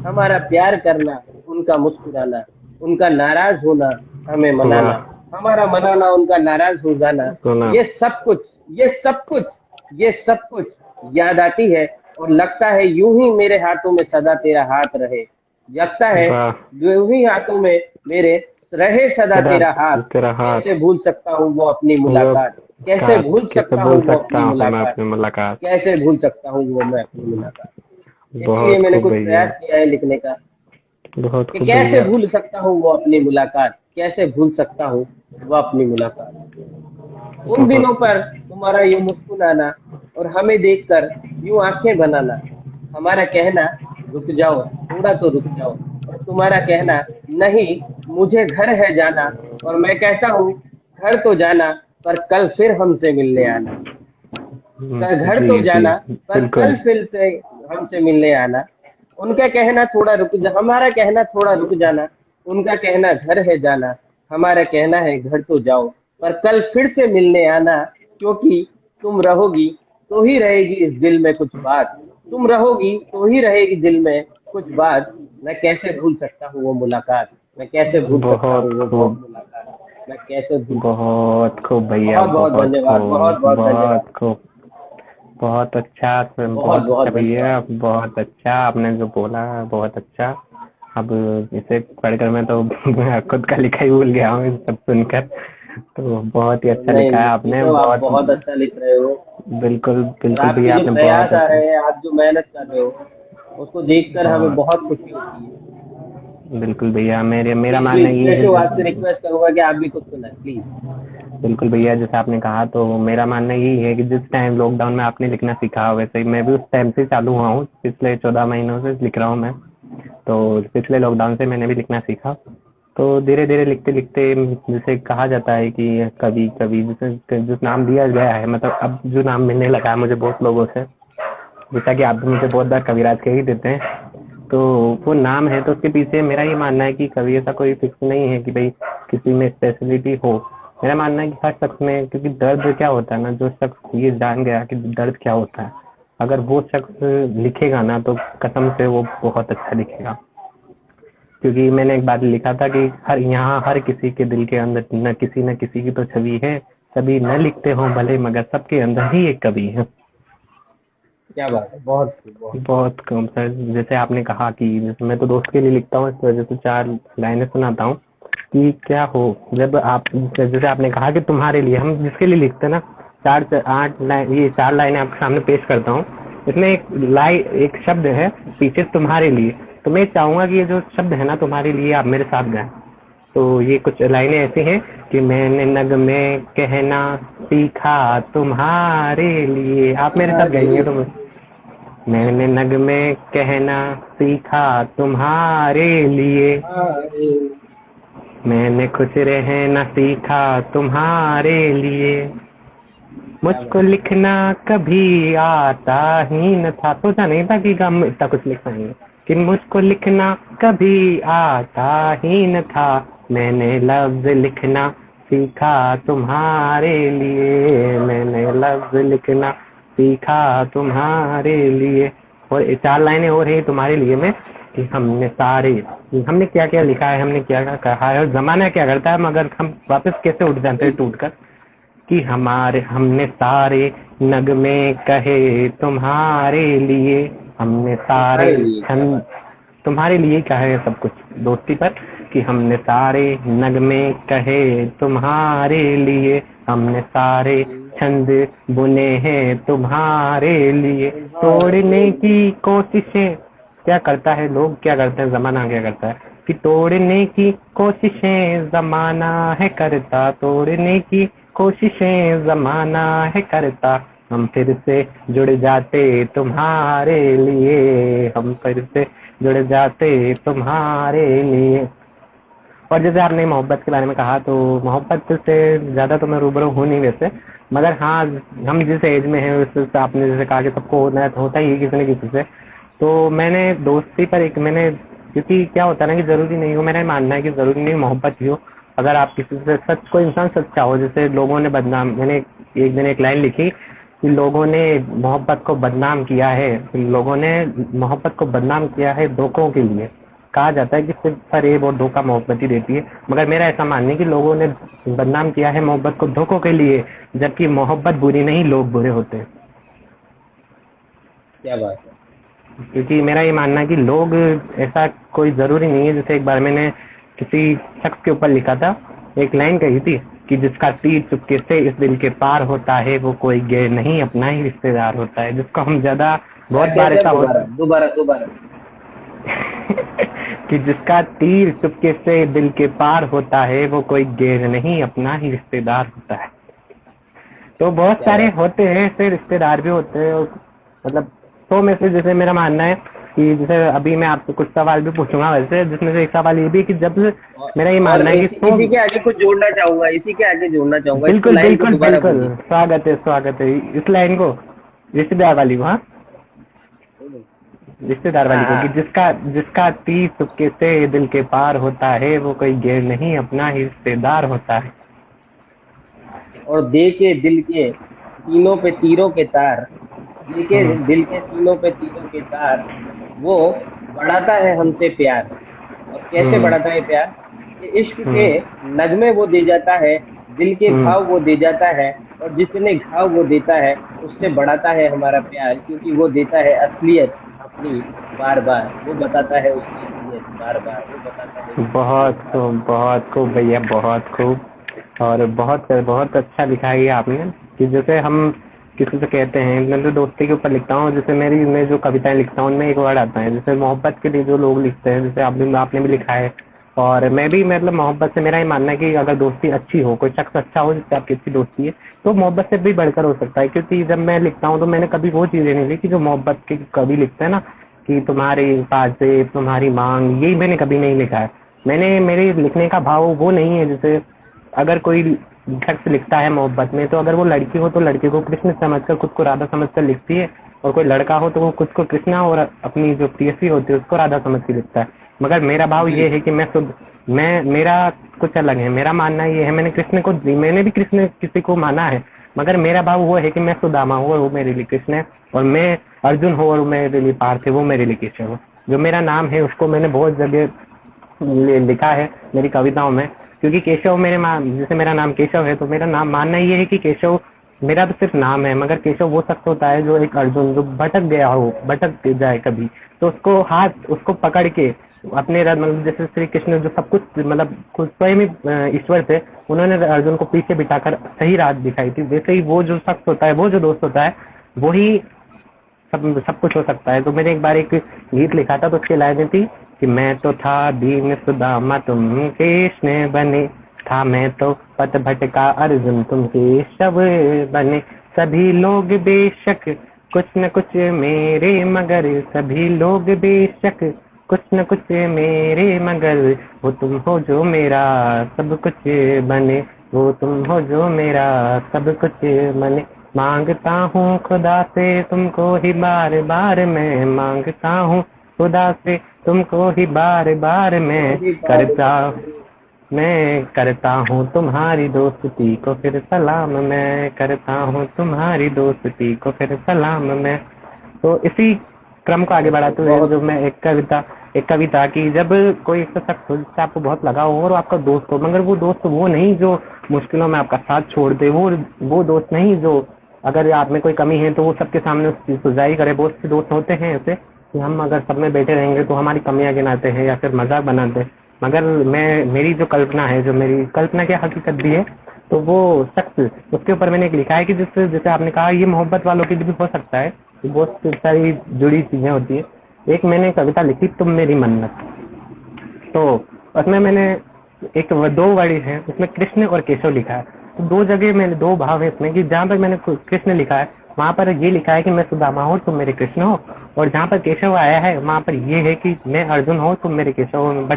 हमारा प्यार करना, उनका मुस्कुराना, उनका नाराज होना, हमें वाह मनाना, हमारा मनाना, उनका नाराज हो जाना, सुना। ये सब कुछ, ये सब कुछ, ये सब कुछ याद आती है और लगता है यूं ही मेरे हाथों में सदा तेरा हाथ रहे, लगता है वाह यूं ही हाथों में मेरे रहे सदा सदा तेरा हाथ, तेरा हाथ। कैसे भूल सकता हूँ वो अपनी वो मुलाकात, कैसे कात भूल कैसे सकता बोल हूँ वो सकता अपनी हूँ मैं मुलाकात, अपनी मुलाकात। कैसे भूल सकता हूँ वो मैं अपनी मुलाकात। इसीलिए बहुत मैंने खूब कुछ भैया, प्रयास किया है लिखने का बहुत कि खूब कैसे भैया। भूल सकता हूँ वो अपनी मुलाकात, कैसे भूल सकता हूँ वो अपनी मुलाकात। उन बहुत दिनों पर तुम्हारा यूं मुस्कुराना और हमें देखकर यूं आंखें बनाना, हमारा कहना रुक जाओ, थोड़ा तो रुक जाओ, और तुम्हारा कहना नहीं मुझे घर है जाना, और मैं कहता हूँ घर तो जाना पर कल फिर हमसे मिलने आना, घर तो जी जी जाना पर कल बिल्कुल। फिर से हमसे मिलने आना। उनका कहना थोड़ा रुक जा, हमारा कहना थोड़ा रुक जाना, उनका कहना घर है जाना, हमारा कहना है घर तो जाओ पर कल फिर से मिलने आना, क्योंकि तुम रहोगी तो ही रहेगी इस दिल में कुछ बात, तुम रहोगी तो ही रहेगी दिल में कुछ बात, मैं कैसे भूल सकता हूँ वो मुलाकात, मैं कैसे भूल सकता हूँ बहुत वो खूब मुलाकात, मैं कैसे भूल सकता हूँ। बहुत खूब भैया, बहुत बहुत बहुत धन्यवाद, बहुत खूब बहुत धन्यवाद, बहुत खूब। बहुत अच्छा बहुत बहुत बहुत अच्छा धन्यवाद। भैया, बहुत अच्छा आपने जो बोला, बहुत अच्छा। अब इसे पढ़कर मैं तो मैं खुद का लिखा ही भूल गया हूँ इस सब सुनकर। तो बहुत ही अच्छा नहीं लिखा है लिख आपने, तो आप बहुत। बहुत अच्छा लिख रहे हो, बिल्कुल और बिल्कुल आपके भैया, जो आपने प्रयास बहुत आ अच्छा। रहे हैं, आप जो मेहनत कर रहे हो, उसको देखकर हमें बहुत बहुत खुशी होती है। बिल्कुल भैया, मेरा प्लीज मानना प्लीज ये है प्लीज आपसे रिक्वेस्ट करूंगा कि आप भी कुछ सुनाए प्लीज। बिल्कुल भैया, जैसे आपने कहा तो मेरा मानना यही है कि जिस टाइम लॉकडाउन में आपने लिखना सीखा, वैसे ही मैं भी उस टाइम से चालू हुआ हूँ, पिछले 14 महीनों से लिख रहा हूँ मैं। तो पिछले लॉकडाउन से मैंने भी लिखना सीखा। तो धीरे धीरे लिखते लिखते, जैसे कहा जाता है कि कभी कभी जैसे जो नाम दिया गया है, मतलब अब जो नाम मिलने लगा है मुझे बहुत लोगों से, जैसा कि आप भी मुझे बहुत बार कविराज के ही देते हैं। तो वो नाम है, तो उसके पीछे मेरा ये मानना है कि कभी ऐसा कोई फिक्स नहीं है कि भाई किसी में स्पेशलिटी हो। मेरा मानना है कि हर शख्स में, क्योंकि दर्द क्या होता है ना, जो शख्स ये जान गया कि दर्द क्या होता है, अगर वो शख्स लिखेगा ना तो कसम से वो बहुत अच्छा लिखेगा। क्योंकि मैंने एक बात लिखा था कि यहाँ हर किसी के दिल के अंदर न किसी की तो छवि है, सभी न लिखते हों भले मगर सबके अंदर ही एक कवि है। क्या बात है, बहुत खूब, बहुत। बहुत कम सर, जैसे आपने कहा कि जैसे मैं तो दोस्त के लिए लिखता हूँ, इस वजह से 4 लाइनें सुनाता हूँ कि क्या हो जब आप, जैसे आपने कहा कि तुम्हारे लिए, हम जिसके लिए लिखते हैं ना, 8 लाइन, ये 4 लाइनें आपके सामने पेश करता हूँ। इसमें एक शब्द है पीछे तुम्हारे लिए, तो मैं चाहूंगा कि ये जो शब्द है ना तुम्हारे लिए, आप मेरे साथ गाएं। तो ये कुछ लाइनें ऐसी हैं कि मैंने नगमे कहना सीखा तुम्हारे लिए, आप मेरे साथ गाएंगे तो मैंने नगमे कहना सीखा तुम्हारे लिए, मैंने खुश रहना सीखा तुम्हारे लिए, मुझको लिखना कभी आता ही न था, सोचा नहीं था कि हम इतना कुछ लिख पाएंगे, कि मुझको लिखना कभी आता ही न था, मैंने लफ्ज लिखना सीखा तुम्हारे लिए, मैंने लफ्ज लिखना सीखा तुम्हारे लिए। और 4 लाइनें और है तुम्हारे लिए में कि हमने क्या क्या लिखा है, हमने क्या क्या कहा है, और जमाना क्या करता है, मगर हम वापस कैसे उठ जाते हैं टूट कर, कि हमने सारे नगमे कहे तुम्हारे लिए, हमने सारे छंद तुम्हारे लिए कहे है सब कुछ दोस्ती पर, कि हमने सारे नगमे कहे तुम्हारे लिए, हमने सारे छंद बुने हैं तुम्हारे लिए, तोड़ने की कोशिशें क्या करता है, लोग क्या करते हैं, जमाना क्या करता है, कि तोड़ने की कोशिशें जमाना है करता, तोड़ने की कोशिशें जमाना है करता, हम फिर से जुड़ जाते तुम्हारे लिए, हम फिर से जुड़ जाते तुम्हारे लिए। और जैसे आपने मोहब्बत के बारे में कहा, तो मोहब्बत से ज़्यादा तो मैं रूबरू हूँ नहीं वैसे, मगर हाँ हम जिस एज में हैं उस आपने जैसे कहा कि सबको होता ही है किसी न किसी से, तो मैंने दोस्ती पर क्योंकि क्या होता है ना कि ज़रूरी नहीं हो, मेरा मानना है कि ज़रूरी नहीं मोहब्बत ही हो, अगर आप किसी से कोई इंसान सच्चा हो, जैसे लोगों ने मैंने एक दिन एक लाइन लिखी कि लोगों ने मोहब्बत को बदनाम किया है, लोगों ने मोहब्बत को बदनाम किया है धोखों के लिए, कहा जाता है कि सिर्फ फरेब और धोखा मोहब्बत ही देती है, मगर मेरा ऐसा मानना है कि लोगों ने बदनाम किया है मोहब्बत को धोखों के लिए, जबकि मोहब्बत बुरी नहीं, लोग बुरे होते हैं। क्या बात है। क्योंकि मेरा ये मानना है कि लोग ऐसा कोई ज़रूरी नहीं है, जैसे एक बार मैंने किसी शख्स के ऊपर लिखा था, एक लाइन कही थी कि जिसका तीर चुपके से इस दिल के पार होता है वो कोई गैर नहीं अपना ही रिश्तेदार होता है, जिसको हम ज़्यादा बहुत बार ऐसा होता है दोबारा कि जिसका तीर चुपके से दिल के पार होता है वो कोई गैर नहीं अपना ही रिश्तेदार होता है। तो बहुत सारे होते हैं ऐसे रिश्तेदार भी होते हैं, मतलब 100 में से, जैसे मेरा मानना है कि जैसे अभी मैं आपसे कुछ सवाल भी पूछूंगा वैसे, जिसमें से एक सवाल ये भी कि जब मेरा ये मानना है कि इसी के आगे कुछ जोड़ना चाहूंगा, बिल्कुल बिल्कुल बिल्कुल, स्वागत है इस लाइन को, रिश्तेदार वाली को, हाँ रिश्तेदार वाली को, कि जिसका तीर चुपके से दिल के पार होता है वो कोई गैर नहीं अपना ही रिश्तेदार होता है। और दे के दिल के सीनों पे तीरों के तार, दिल के सीनों पे तीरों के तार, वो बढ़ाता है हमसे प्यार। और कैसे बढ़ाता है प्यार, कि इश्क के नगमे वो दे जाता है, दिल के घाव वो दे जाता है, और जितने घाव वो देता है उससे बढ़ाता है हमारा प्यार, क्योंकि वो देता है असलियत अपनी बार बार, वो बताता है उसकी असलियत बार बार, वो बताता है। बहुत खूब भैया, बहुत खूब, और बहुत अच्छा लिखा है आपने, कि जैसे हम किसी से कहते हैं, मैं तो दोस्ती के ऊपर लिखता हूँ, जैसे मैं जो कविताएं लिखता हूँ उनमें एक वर्ड आता है, जैसे मोहब्बत के लिए जो लोग लिखते हैं, जैसे आपने भी लिखा है, और मैं भी, मतलब मोहब्बत से मेरा ये मानना है कि अगर दोस्ती अच्छी हो, कोई शख्स अच्छा हो जिससे आपकी अच्छी दोस्ती है, तो मोहब्बत से भी बढ़कर हो सकता है। क्योंकि जब मैं लिखता हूँ तो मैंने कभी वो चीज़ें नहीं लिखी जो मोहब्बत के कवि लिखते हैं ना, कि तुम्हारे पास से तुम्हारी मांग, यही मैंने कभी नहीं लिखा है। मेरे लिखने का भाव वो नहीं है, जैसे अगर कोई शख्स लिखता है मोहब्बत में, तो अगर वो लड़की हो तो लड़के को कृष्ण समझकर, खुद को राधा समझकर लिखती है, और कोई लड़का हो तो वो खुद को कृष्णा और अपनी जो प्रियसी होती है उसको राधा समझ के लिखता है। मगर मेरा भाव ये है कि मेरा कुछ अलग है, मेरा मानना ये है, मैंने भी कृष्ण किसी को माना है, मगर मेरा भाव वो है कि मैं सुदामा हूँ और वो मेरे लिए कृष्ण है, और मैं अर्जुन हूँ और मेरे लिए पार्थ है, वो मेरे लिए कृष्ण हो। जो मेरा नाम है उसको मैंने बहुत जगह लिखा है मेरी कविताओं में, क्योंकि केशव जैसे मेरा नाम केशव है, तो मेरा नाम मानना ये है कि केशव मेरा तो सिर्फ नाम है, मगर केशव वो शख्स होता है जो एक अर्जुन जो भटक गया हो, भटक जाए कभी, तो उसको पकड़ के अपने मतलब जैसे श्री कृष्ण जो सब कुछ मतलब खुद स्वयं ही ईश्वर थे, उन्होंने अर्जुन को पीछे बिठाकर सही राह दिखाई थी। वैसे ही वो जो शख्स होता है, वो जो दोस्त होता है, वही सब कुछ हो सकता है। तो मैंने एक बार एक गीत लिखा था, तो उसकी लाइनें थी कि मैं तो था दीन सुदामा तुम कृष्ण बने, था मैं तो पथ भटका अर्जुन तुम केशव बने, सभी लोग बेशक कुछ न कुछ मेरे मगर, सभी लोग बेशक कुछ न कुछ मेरे मगर, वो तुम हो जो मेरा सब कुछ बने, वो तुम हो जो मेरा सब कुछ बने। मांगता हूँ खुदा से तुमको ही बार बार मैं, मांगता हूँ खुदा से तुमको ही बार बार मैं करता हूँ तुम्हारी दोस्ती को फिर सलाम, मैं करता हूँ तुम्हारी दोस्ती को फिर सलाम मैं। तो इसी क्रम को आगे बढ़ाते हुए जो मैं एक कविता की, जब कोई ऐसा शख्स हो जिससे आपको बहुत लगाव हो और आपका दोस्त हो, मगर वो दोस्त वो नहीं जो मुश्किलों में आपका साथ छोड़ दे, वो दोस्त नहीं जो अगर आप में कोई कमी है तो वो सबके सामने उसकी सुझाई करे। बहुत से दोस्त होते हैं ऐसे कि हम अगर सब में बैठे रहेंगे तो हमारी कमियां गिनाते हैं या फिर मजाक बनाते हैं, मगर मेरी जो कल्पना है, जो मेरी कल्पना की हकीकत भी है, तो वो शख्स, उसके ऊपर मैंने एक लिखा है कि जैसे आपने कहा ये मोहब्बत वालों के लिए भी हो सकता है, बहुत सारी जुड़ी चीजें होती है। एक मैंने कविता लिखी तुम मेरी मन्नत, तो उसमें मैंने दो वर्ड है उसमें कृष्ण और केशव लिखा है। तो दो जगह मैंने दो भाव है इसमें कि जहाँ पर मैंने कृष्ण लिखा है वहां पर ये लिखा है कि मैं सुदामा हूँ तुम मेरे कृष्ण हो, और जहाँ पर केशव आया है वहां पर ये है कि मैं अर्जुन हूँ तुम मेरे केशव हो।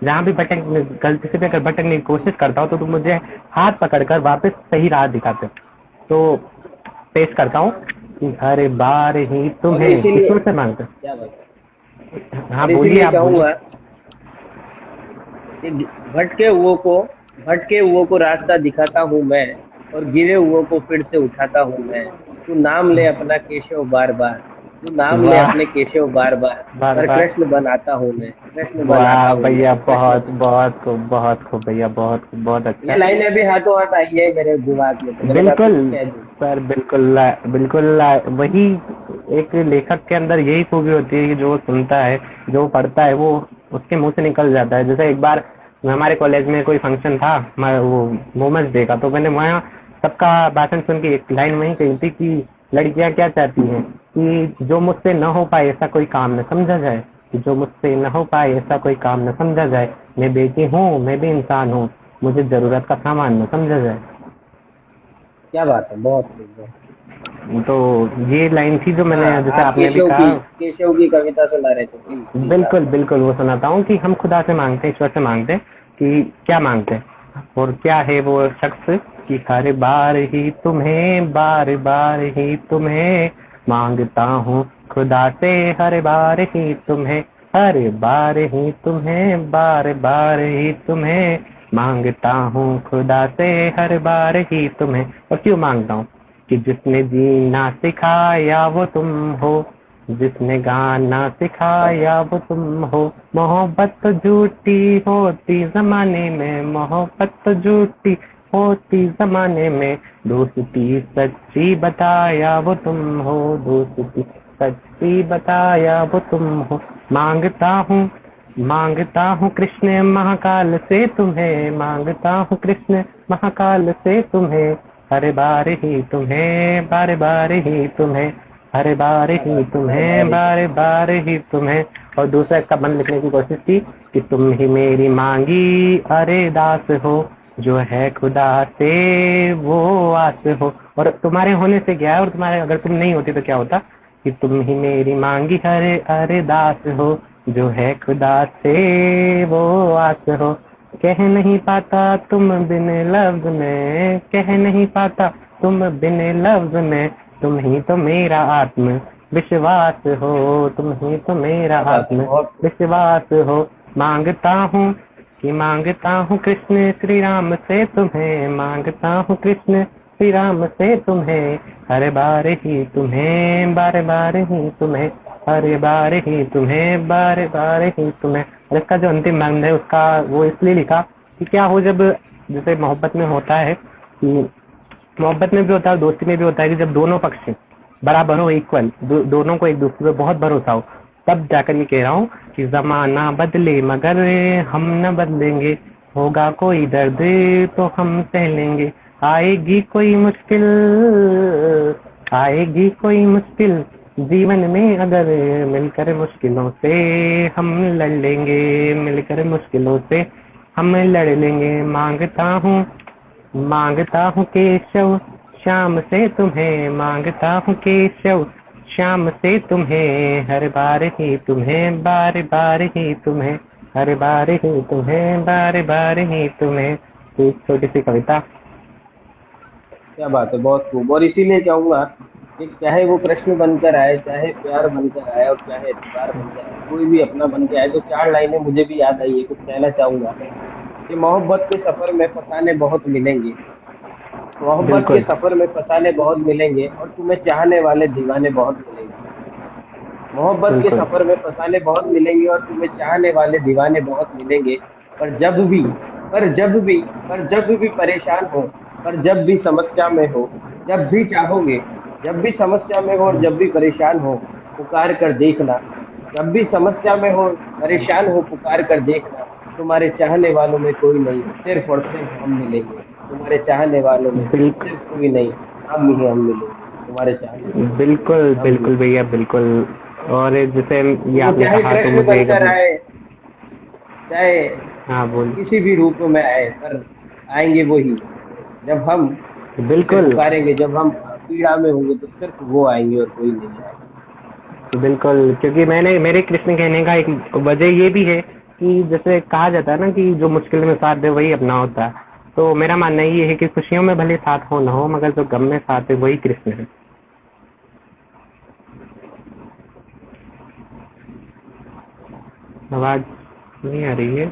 जहाँ भी गलती से भी अगर भटकने की कोशिश करता हूँ तो तुम मुझे हाथ पकड़कर वापस सही राह दिखाते हो। तो पेश करता हूँ कि हर बार ही तुम्हें ईश्वर से मांगते। हाँ बोलिए, आप बोलिए। भटके हुओं को रास्ता दिखाता हूँ मैं, और गिरे हुओं को फिर से उठाता हूँ मैं। तू नाम ले अपना केशव बार बार, तू नाम ले अपने केशव बार बार, पर कृष्ण बनाता हूँ मैं, कृष्ण बनाता हूँ भैया, मैं। बहुत खूब भैया, बहुत अच्छा। ये लाइनें भी हाथों हाथ आई है मेरे दिमाग में, तो मैंने कहा बिल्कुल कह दूं। सर, बिल्कुल वही एक लेखक के अंदर यही खूबी होती है कि जो सुनता है, जो पढ़ता है, वो उसके मुंह से निकल जाता है। जैसे एक बार हमारे कॉलेज में कोई फंक्शन था, वो वुमेन्स डे का, तो मैंने वहाँ सबका भाषण सुन के एक लाइन वही कही थी कि लड़कियां क्या चाहती हैं कि जो मुझसे न हो पाए ऐसा कोई काम न समझा जाए, कि जो मुझसे न हो पाए ऐसा कोई काम न समझा जाए, मैं बेटी हूँ, मैं भी इंसान हूँ, मुझे जरूरत का सामान न समझा जाए। क्या बात है, बहुत खूब। तो ये लाइन थी जो मैंने, जैसे आप आपने भी कहा। केशव की कविता सुना रहे थे, प्लीज प्लीज आप। बिल्कुल वो सुनाता हूँ कि हम खुदा से मांगते हैं, ईश्वर से मांगते हैं कि क्या मांगते हैं, और क्या है वो शख्स कि हर बार ही तुम्हें, बार बार ही तुम्हें मांगता हूँ खुदा से, हर बार ही तुम्हें, हर बार ही तुम्हें, बार बार ही तुम्हें मांगता हूँ खुदा से, हर बार ही तुम्हें। और क्यों मांगता हूँ कि जिसने जीना सिखाया वो तुम हो, जिसने गाना सिखाया वो तुम हो, मोहब्बत तो झूठी होती जमाने में, मोहब्बत तो झूठी होती जमाने में, दोस्ती सच्ची बताया वो तुम हो, दोस्ती सच्ची बताया वो तुम हो। मांगता हूँ कृष्ण महाकाल से तुम्हें, मांगता हूँ कृष्ण महाकाल से तुम्हें, हर बार ही तुम्हें, बार बार ही तुम्हें, हर बार ही तुम्हें, बार बार ही तुम्हें। और दूसरा इसका बंद लिखने की कोशिश की कि तुम ही मेरी मांगी अरे दास हो, जो है खुदा से वो आस हो। और तुम्हारे होने से क्या है, और तुम्हारे अगर तुम नहीं होती तो क्या होता, कि तुम ही मेरी मांगी हरे अरे दास हो, जो है खुदा से वो आस हो। कह नहीं पाता तुम बिन लफ्ज में, कह नहीं पाता तुम बिन लफ्ज में, तुम ही तो मेरा आत्म विश्वास हो, तुम ही तो मेरा आत्म विश्वास हो। मांगता हूँ कृष्ण श्री राम से तुम्हें, मांगता हूँ कृष्ण श्री राम से तुम्हें, हर बार ही तुम्हें, बार बार ही तुम्हें, हर बार ही तुम्हें, बार बार ही तुम्हें। और इसका जो अंतिम बंद है उसका वो इसलिए लिखा कि क्या हो जब जैसे मोहब्बत में होता है कि मोहब्बत में भी होता है, दोस्ती में भी होता है कि जब दोनों पक्ष बराबर हो, इक्वल, दोनों को एक दूसरे पे बहुत भरोसा हो, तब जाकर ये कह रहा हूँ कि जमाना बदले मगर हम न बदलेंगे, होगा कोई दर्द तो हम सह लेंगे, आएगी कोई मुश्किल, आएगी कोई मुश्किल जीवन में अगर मिलकर मुश्किलों से हम लड़ लेंगे, मिलकर मुश्किलों से हम लड़ लेंगे, मांगता हूँ केशव शाम से तुम्हें, मांगता हूँ केशव शाम से तुम्हें, हर बार ही तुम्हें, बार बार ही तुम्हें, हर बार ही तुम्हें, बार बार ही तुम्हें। तो एक छोटी सी कविता। क्या बात है, बहुत खूब। और इसीलिए कहूंगा कि चाहे वो कृष्ण बनकर आए, चाहे प्यार बनकर आए, और चाहे एतबार बनकर आए, कोई भी अपना बन के आए, तो चार लाइनें मुझे भी याद आई है। कुछ कहना चाहूंगा कि मोहब्बत के सफर में फसाने बहुत मिलेंगे, मोहब्बत के बिल्कुल सफर में फसाने बहुत मिलेंगे, और तुम्हें चाहने वाले दीवाने बहुत मिलेंगे। मोहब्बत के बिल्कुल सफर में फसाने बहुत मिलेंगे और तुम्हें चाहने वाले दीवाने बहुत मिलेंगे। पर जब भी पर जब भी परेशान हो, पर जब भी समस्या में हो, जब भी चाहोगे, जब भी समस्या में हो और जब भी परेशान हो, पुकार कर देखना। जब भी समस्या में हो, परेशान हो, पुकार कर देखना। तुम्हारे चाहने वालों में कोई नहीं, सिर्फ और सिर्फ हम मिलेंगे। तुम्हारे चाहने वालों में बिल्कुल सिर्फ कोई नहीं, हम मिलेंगे। तुम्हारे चाहने वालों में बिल्कुल हम बिल्कुल मिलेंगे। भैया बिल्कुल। और जैसे ये वो आपने चाहे कहा तो कृष्ण मुझे एक बनकर आए, चाहे हाँ बोल किसी भी रूप में आए, पर आएंगे वही जब हम उसे बिल्कुल पुकारेंगे। जब हम पीड़ा में होंगे तो सिर्फ वो आएंगे और कोई नहीं आएगा। बिल्कुल, क्योंकि मेरे कृष्ण कहने का एक वजह ये भी है कि जैसे कहा जाता है ना कि जो मुश्किल में साथ दे वही अपना होता है। तो मेरा मानना ये है कि खुशियों में भले साथ हो ना हो, मगर जो गम में साथ है वही कृष्ण है। आवाज नहीं आ रही है।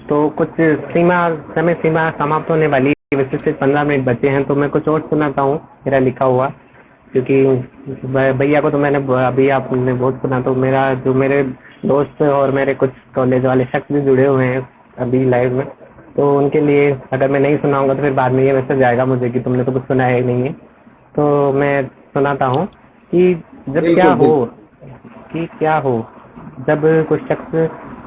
तो कुछ समय सीमा समाप्त होने वाली है। वैसे सिर्फ 15 मिनट बचे हैं, तो मैं कुछ और सुनाता हूँ मेरा लिखा हुआ, क्योंकि भैया को तो मैंने अभी आपने बहुत सुना। तो मेरे दोस्त और मेरे कुछ कॉलेज वाले शख्स भी जुड़े हुए हैं अभी लाइव में, तो उनके लिए अगर मैं नहीं सुनाऊंगा तो फिर बाद में ये मैसेज आएगा मुझे कि तुमने तो कुछ सुनाया ही नहीं है। तो मैं सुनाता हूँ कि जब बिल्कुल बिल्कुल। क्या हो जब कुछ शख्स,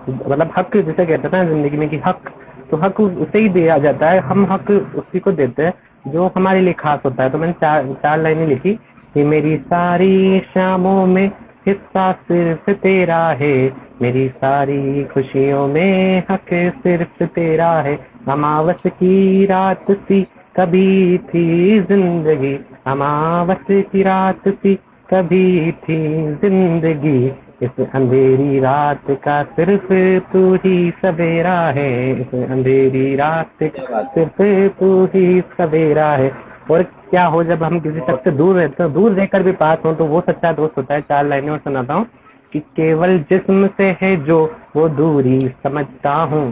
मतलब हक जिसे कहते हैं ना जिंदगी में कि हक, तो हक उसे ही दिया जाता है, हम हक उसी को देते हैं जो हमारे लिए खास होता है। तो मैंने चार लाइनें लिखी कि मेरी सारी शामों में हिस्सा सिर्फ तेरा है, मेरी सारी खुशियों में हक सिर्फ तेरा है, अमावस की रात सी कभी थी जिंदगी, अमावस की रात सी कभी थी जिंदगी, इस अंधेरी रात का सिर्फ तू ही सवेरा है, इस अंधेरी रात क्या का बात है, सिर्फ तू ही सवेरा है। और क्या हो जब हम किसी शख्स बहुत से दूर रहते हैं, दूर रहकर भी पास हो, तो वो सच्चा दोस्त होता है। चार लाइनें और सुनाता हूँ कि केवल जिस्म से है जो वो दूरी समझता हूँ,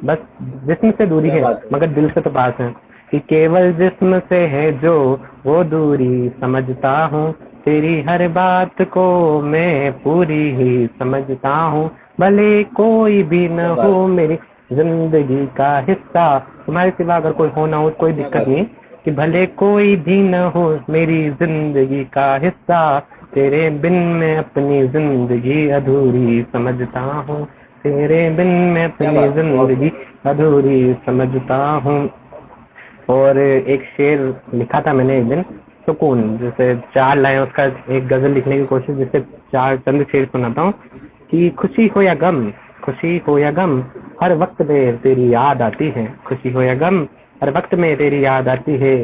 बस जिस्म से दूरी क्या है बात है। मगर दिल से तो पास है, कि केवल जिस्म से है जो वो दूरी समझता हूँ, तेरी हर बात को मैं पूरी ही समझता हूँ, भले कोई भी न क्या हो बात है। मेरी जिंदगी का हिस्सा, तुम्हारे सिवा अगर कोई हो ना हो कोई क्या दिक्कत बात नहीं, कि भले कोई भी न हो मेरी जिंदगी का हिस्सा, तेरे बिन मैं अपनी जिंदगी अधूरी समझता हूँ, तेरे बिन मैं क्या अपनी बात है, बहुत जिंदगी बढ़िया। अधूरी समझता हूँ। और एक शेर लिखा था मैंने एक दिन, सुकून, जैसे चार लाइन उसका एक गजल लिखने की कोशिश, जिससे चार चंद शेर सुनाता हूँ कि खुशी हो या गम हर वक्त में तेरी याद आती है, खुशी हो या गम हर वक्त में तेरी याद आती है,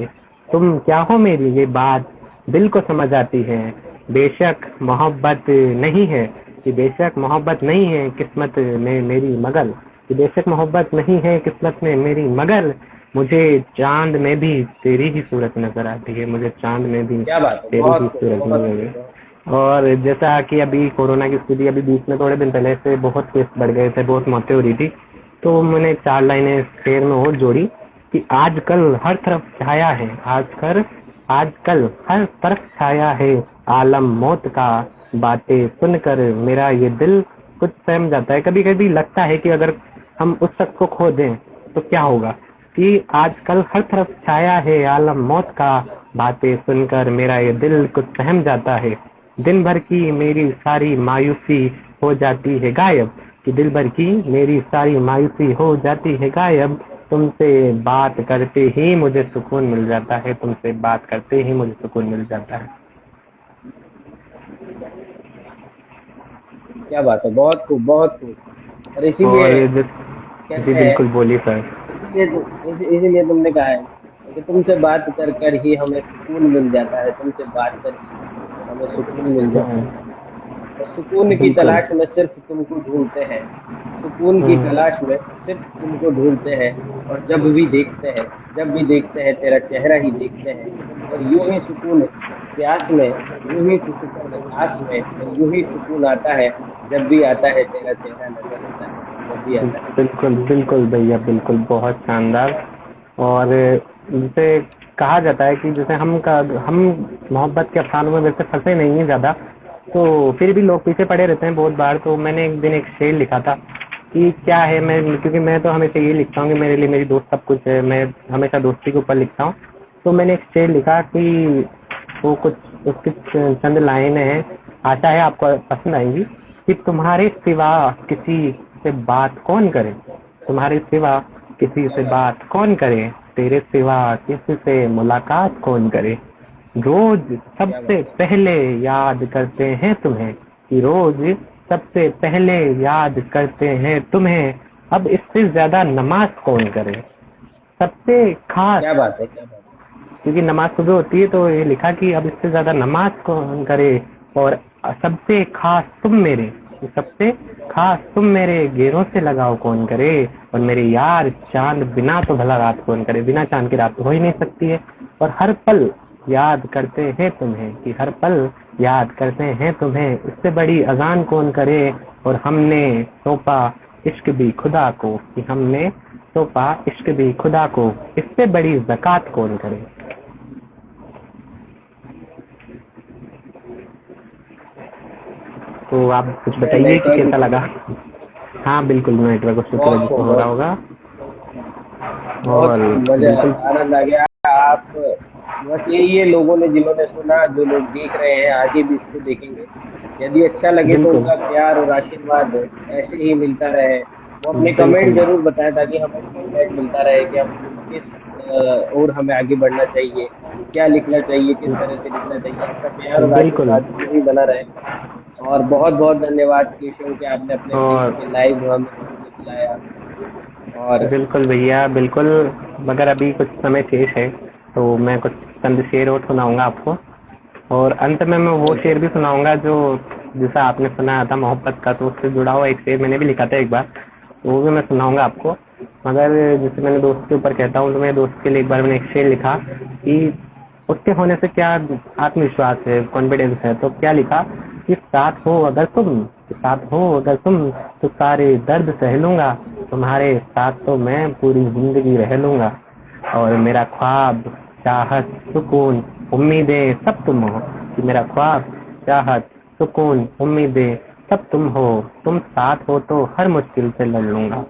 तुम क्या हो मेरी ये बात दिल को समझ आती है, बेशक मोहब्बत नहीं है, कि बेशक मोहब्बत नहीं है किस्मत में मेरी मगर, कि बेशक मोहब्बत नहीं है किस्मत में मेरी मगर, मुझे चांद में भी तेरी ही सूरत नजर आती है, मुझे चांद में भी क्या बात है, तेरी ही बहुत खूब, सूरत बहुत नजर आती खूब, है। बहुत खूब। और जैसा कि अभी कोरोना की स्थिति अभी बीच में थोड़े दिन पहले से बहुत केस बढ़ गए थे, बहुत मौतें हो रही थी, तो मैंने 4 लाइनें शेर में और जोड़ी कि आजकल हर तरफ छाया है, आजकल हर तरफ छाया है आलम मौत का, बातें सुनकर मेरा ये दिल कुछ सहम जाता है। कभी-कभी लगता है कि अगर हम उस शख्स को खो दें तो क्या होगा, कि आजकल हर तरफ छाया है आलम मौत का, बातें सुनकर मेरा ये दिल कुछ सहम जाता है। दिन भर की मेरी सारी मायूसी हो जाती है गायब, कि दिल भर की मेरी सारी मायूसी हो जाती है गायब, तुमसे बात करते ही मुझे सुकून मिल जाता है, तुमसे बात करते ही मुझे सुकून मिल जाता है। क्या बात है, बहुत खूब, बहुत खूब। और इसीलिए और जी कहते हैं, बिल्कुल बोलिए सर। इसीलिए तुमने कहा है कि तुमसे बात कर कर ही हमें सुकून मिल जाता है, तुमसे बात कर ही हमें सुकून मिल जाता है। और सुकून की बिल्कुल। तलाश में सिर्फ तुमको ढूंढते हैं, सुकून की तलाश में सिर्फ तुमको ढूंढते हैं। और जब भी देखते हैं तेरा चेहरा ही देखते हैं। और यूं ही सुकून प्यास में, यूं ही सुकून आस में, और यूं ही सुकून आता है जब भी आता है तेरा चेहरा नजर आता है, जब भी आता है। बिल्कुल बिल्कुल भैया, बिल्कुल बहुत शानदार। और जैसे कहा जाता है कि जैसे हम मोहब्बत के अफसानों में वैसे फंसे नहीं हैं ज़्यादा, तो फिर भी लोग पीछे पड़े रहते हैं बहुत बार। तो मैंने एक दिन एक शेर लिखा था कि क्या है, मैं क्योंकि मैं तो हमेशा ये लिखता हूँ कि मेरे लिए मेरी दोस्त सब कुछ है, मैं हमेशा दोस्ती के ऊपर लिखता हूँ। तो मैंने एक शेर लिखा कि वो कुछ उसकी चंद लाइनें हैं, आशा है आपको पसंद आएंगी, कि तुम्हारे सिवा किसी से बात कौन करे, तुम्हारे सिवा किसी क्या से बात बात कौन करे, तेरे सिवा किसी से मुलाकात कौन करे, रोज क्या सबसे बात है। पहले याद करते हैं तुम्हें, कि रोज सबसे पहले याद करते हैं तुम्हें, अब इससे ज्यादा नमाज कौन करे, सबसे खास, क्या बात है। क्या बात है। क्योंकि नमाज सुबह होती है तो ये लिखा कि अब इससे ज्यादा नमाज कौन करे, और सबसे खास तुम मेरे, सबसे खास तुम मेरे, गेरों से लगाव कौन करे, और मेरे यार चांद बिना तो भला रात कौन करे, बिना चांद की रात तो हो ही नहीं सकती है। और हर पल याद करते हैं तुम्हें, कि हर पल याद करते हैं तुम्हें, इससे बड़ी अजान कौन करे, और हमने सौंपा इश्क भी खुदा को, कि हमने सौंपा इश्क भी खुदा को, इससे बड़ी ज़कात कौन करे। तो आप कुछ मैं बताइए कि नेटवर्क कैसा इशू, लगा। हाँ बिल्कुल, नेटवर्क इशू की बहुत वजह से खूब, हो रहा बहुत होगा। बहुत और खूब, मजा, बिल्कुल आनंद आ गया। आप, बस यही है, लोगों ने जिन्होंने सुना, जो लोग देख रहे हैं, आगे भी इसको देखेंगे। यदि अच्छा लगे तो बिल्कुल उनका प्यार और आशीर्वाद ऐसे ही मिलता रहे। वो अपने कमेंट बिल्कुल जरूर बताएं, ताकि हमें फीडबैक मिलता रहे कि हम किस और हमें आगे बढ़ना चाहिए, क्या लिखना चाहिए, किस तरह से लिखना चाहिए। आपका प्यार और बिल्कुल। आशीर्वाद यूं ही बना रहे। और बहुत बहुत धन्यवाद केशव, कि आपने अपने पेज और पे लाइव हमें वक्त दिलाया। और बिल्कुल भैया बिल्कुल, मगर अभी कुछ समय शेष है, तो मैं कुछ चंद शेर और सुनाऊंगा आपको। और अंत में मैं वो शेर बिल्कुल। भी सुनाऊंगा जो जैसा आपने सुनाया था मोहब्बत का, तो उससे जुड़ा हुआ एक शेर मैंने भी लिखा था एक बार, तो वो भी मैं सुनाऊंगा आपको। मगर जैसे मैंने दोस्त के ऊपर कहता हूँ, तो मेरे दोस्त के लिए एक बार मैंने एक शेर लिखा कि उसके होने से क्या आत्मविश्वास है, कॉन्फिडेंस है, तो क्या लिखा कि साथ हो अगर तुम, तो सारे दर्द सह लूंगा, तुम्हारे साथ तो मैं पूरी जिंदगी रह लूंगा, और मेरा ख्वाब, चाहत, सुकून, उम्मीदें सब तुम हो, कि मेरा ख्वाब, चाहत, सुकून, उम्मीदें सब तुम हो, तुम साथ हो तो हर मुश्किल से लड़ लूंगा,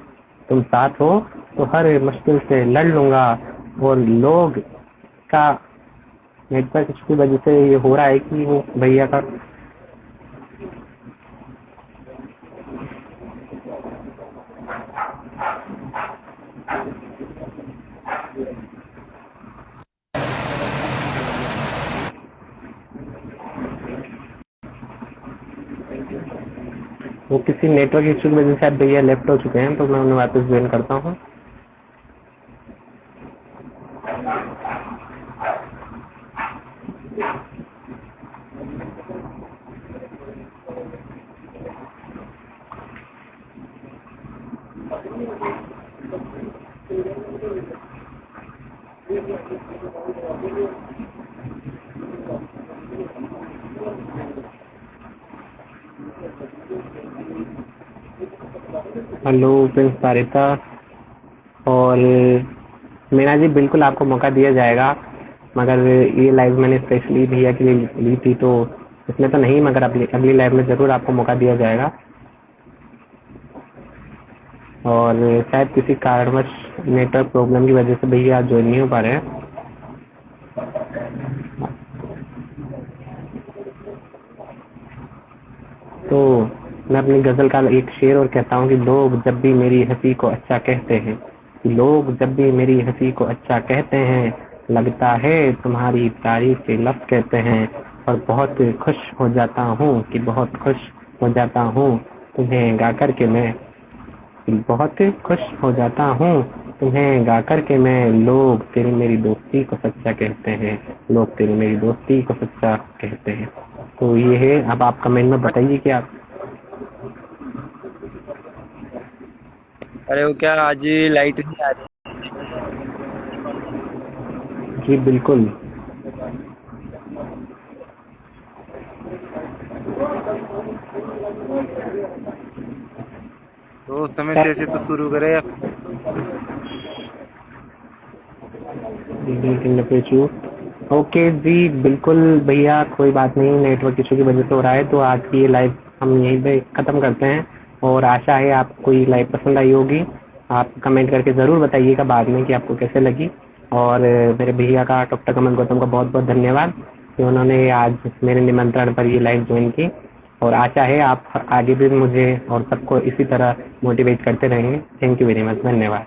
तुम साथ हो तो हर मुश्किल से लड़ लूंगा। और लोग का नेटवर्क की वजह से ये हो रहा है कि वो भैया का वो किसी नेटवर्क इशू की वजह से अब भैया लेफ्ट हो चुके हैं, तो मैं उन्हें वापस ज्वाइन करता हूँ। Hello Prince Parita. और मीना जी बिल्कुल आपको मौका दिया जाएगा, मगर ये लाइव मैंने स्पेशली भैया के लिए ली थी तो इसमें तो नहीं, मगर अगली अगली लाइव में ज़रूर आपको मौका दिया जाएगा। और शायद किसी कारणवश नेटवर्क प्रॉब्लम की वजह से भैया आप ज्वाइन नहीं हो पा रहे हैं। तो मैं अपनी गज़ल का एक शेर और कहता हूँ कि लोग जब भी मेरी हंसी को अच्छा कहते हैं, लोग जब भी मेरी हंसी को अच्छा कहते हैं, लगता है तुम्हारी तारीफ के लफ्ज़ कहते हैं, और बहुत खुश हो जाता हूँ कि बहुत खुश हो जाता हूँ तुम्हें गा कर के मैं, बहुत खुश हो जाता हूँ तुम्हें गा कर के मैं। लोग तेरी मेरी दोस्ती को सच्चा कहते हैं, लोग तेरी मेरी दोस्ती को सच्चा कहते हैं। तो ये है, अब आप कमेंट में बताइए कि आप। अरे वो क्या आज लाइट नहीं आ रही। जी बिल्कुल। तो समय से ऐसे तो शुरू करे। ओके जी बिल्कुल भैया, कोई बात नहीं, नेटवर्क इशू की वजह से हो रहा है। तो आज की ये लाइव हम यहीं पे ख़त्म करते हैं, और आशा है आपको ये लाइव पसंद आई होगी। आप कमेंट करके ज़रूर बताइएगा बाद में कि आपको कैसे लगी। और मेरे भैया का, डॉक्टर कमल गौतम का बहुत बहुत धन्यवाद कि उन्होंने आज मेरे निमंत्रण पर ये लाइव ज्वाइन की। और आशा है आप आगे भी मुझे और सबको इसी तरह मोटिवेट करते रहेंगे। थैंक यू वेरी मच, धन्यवाद।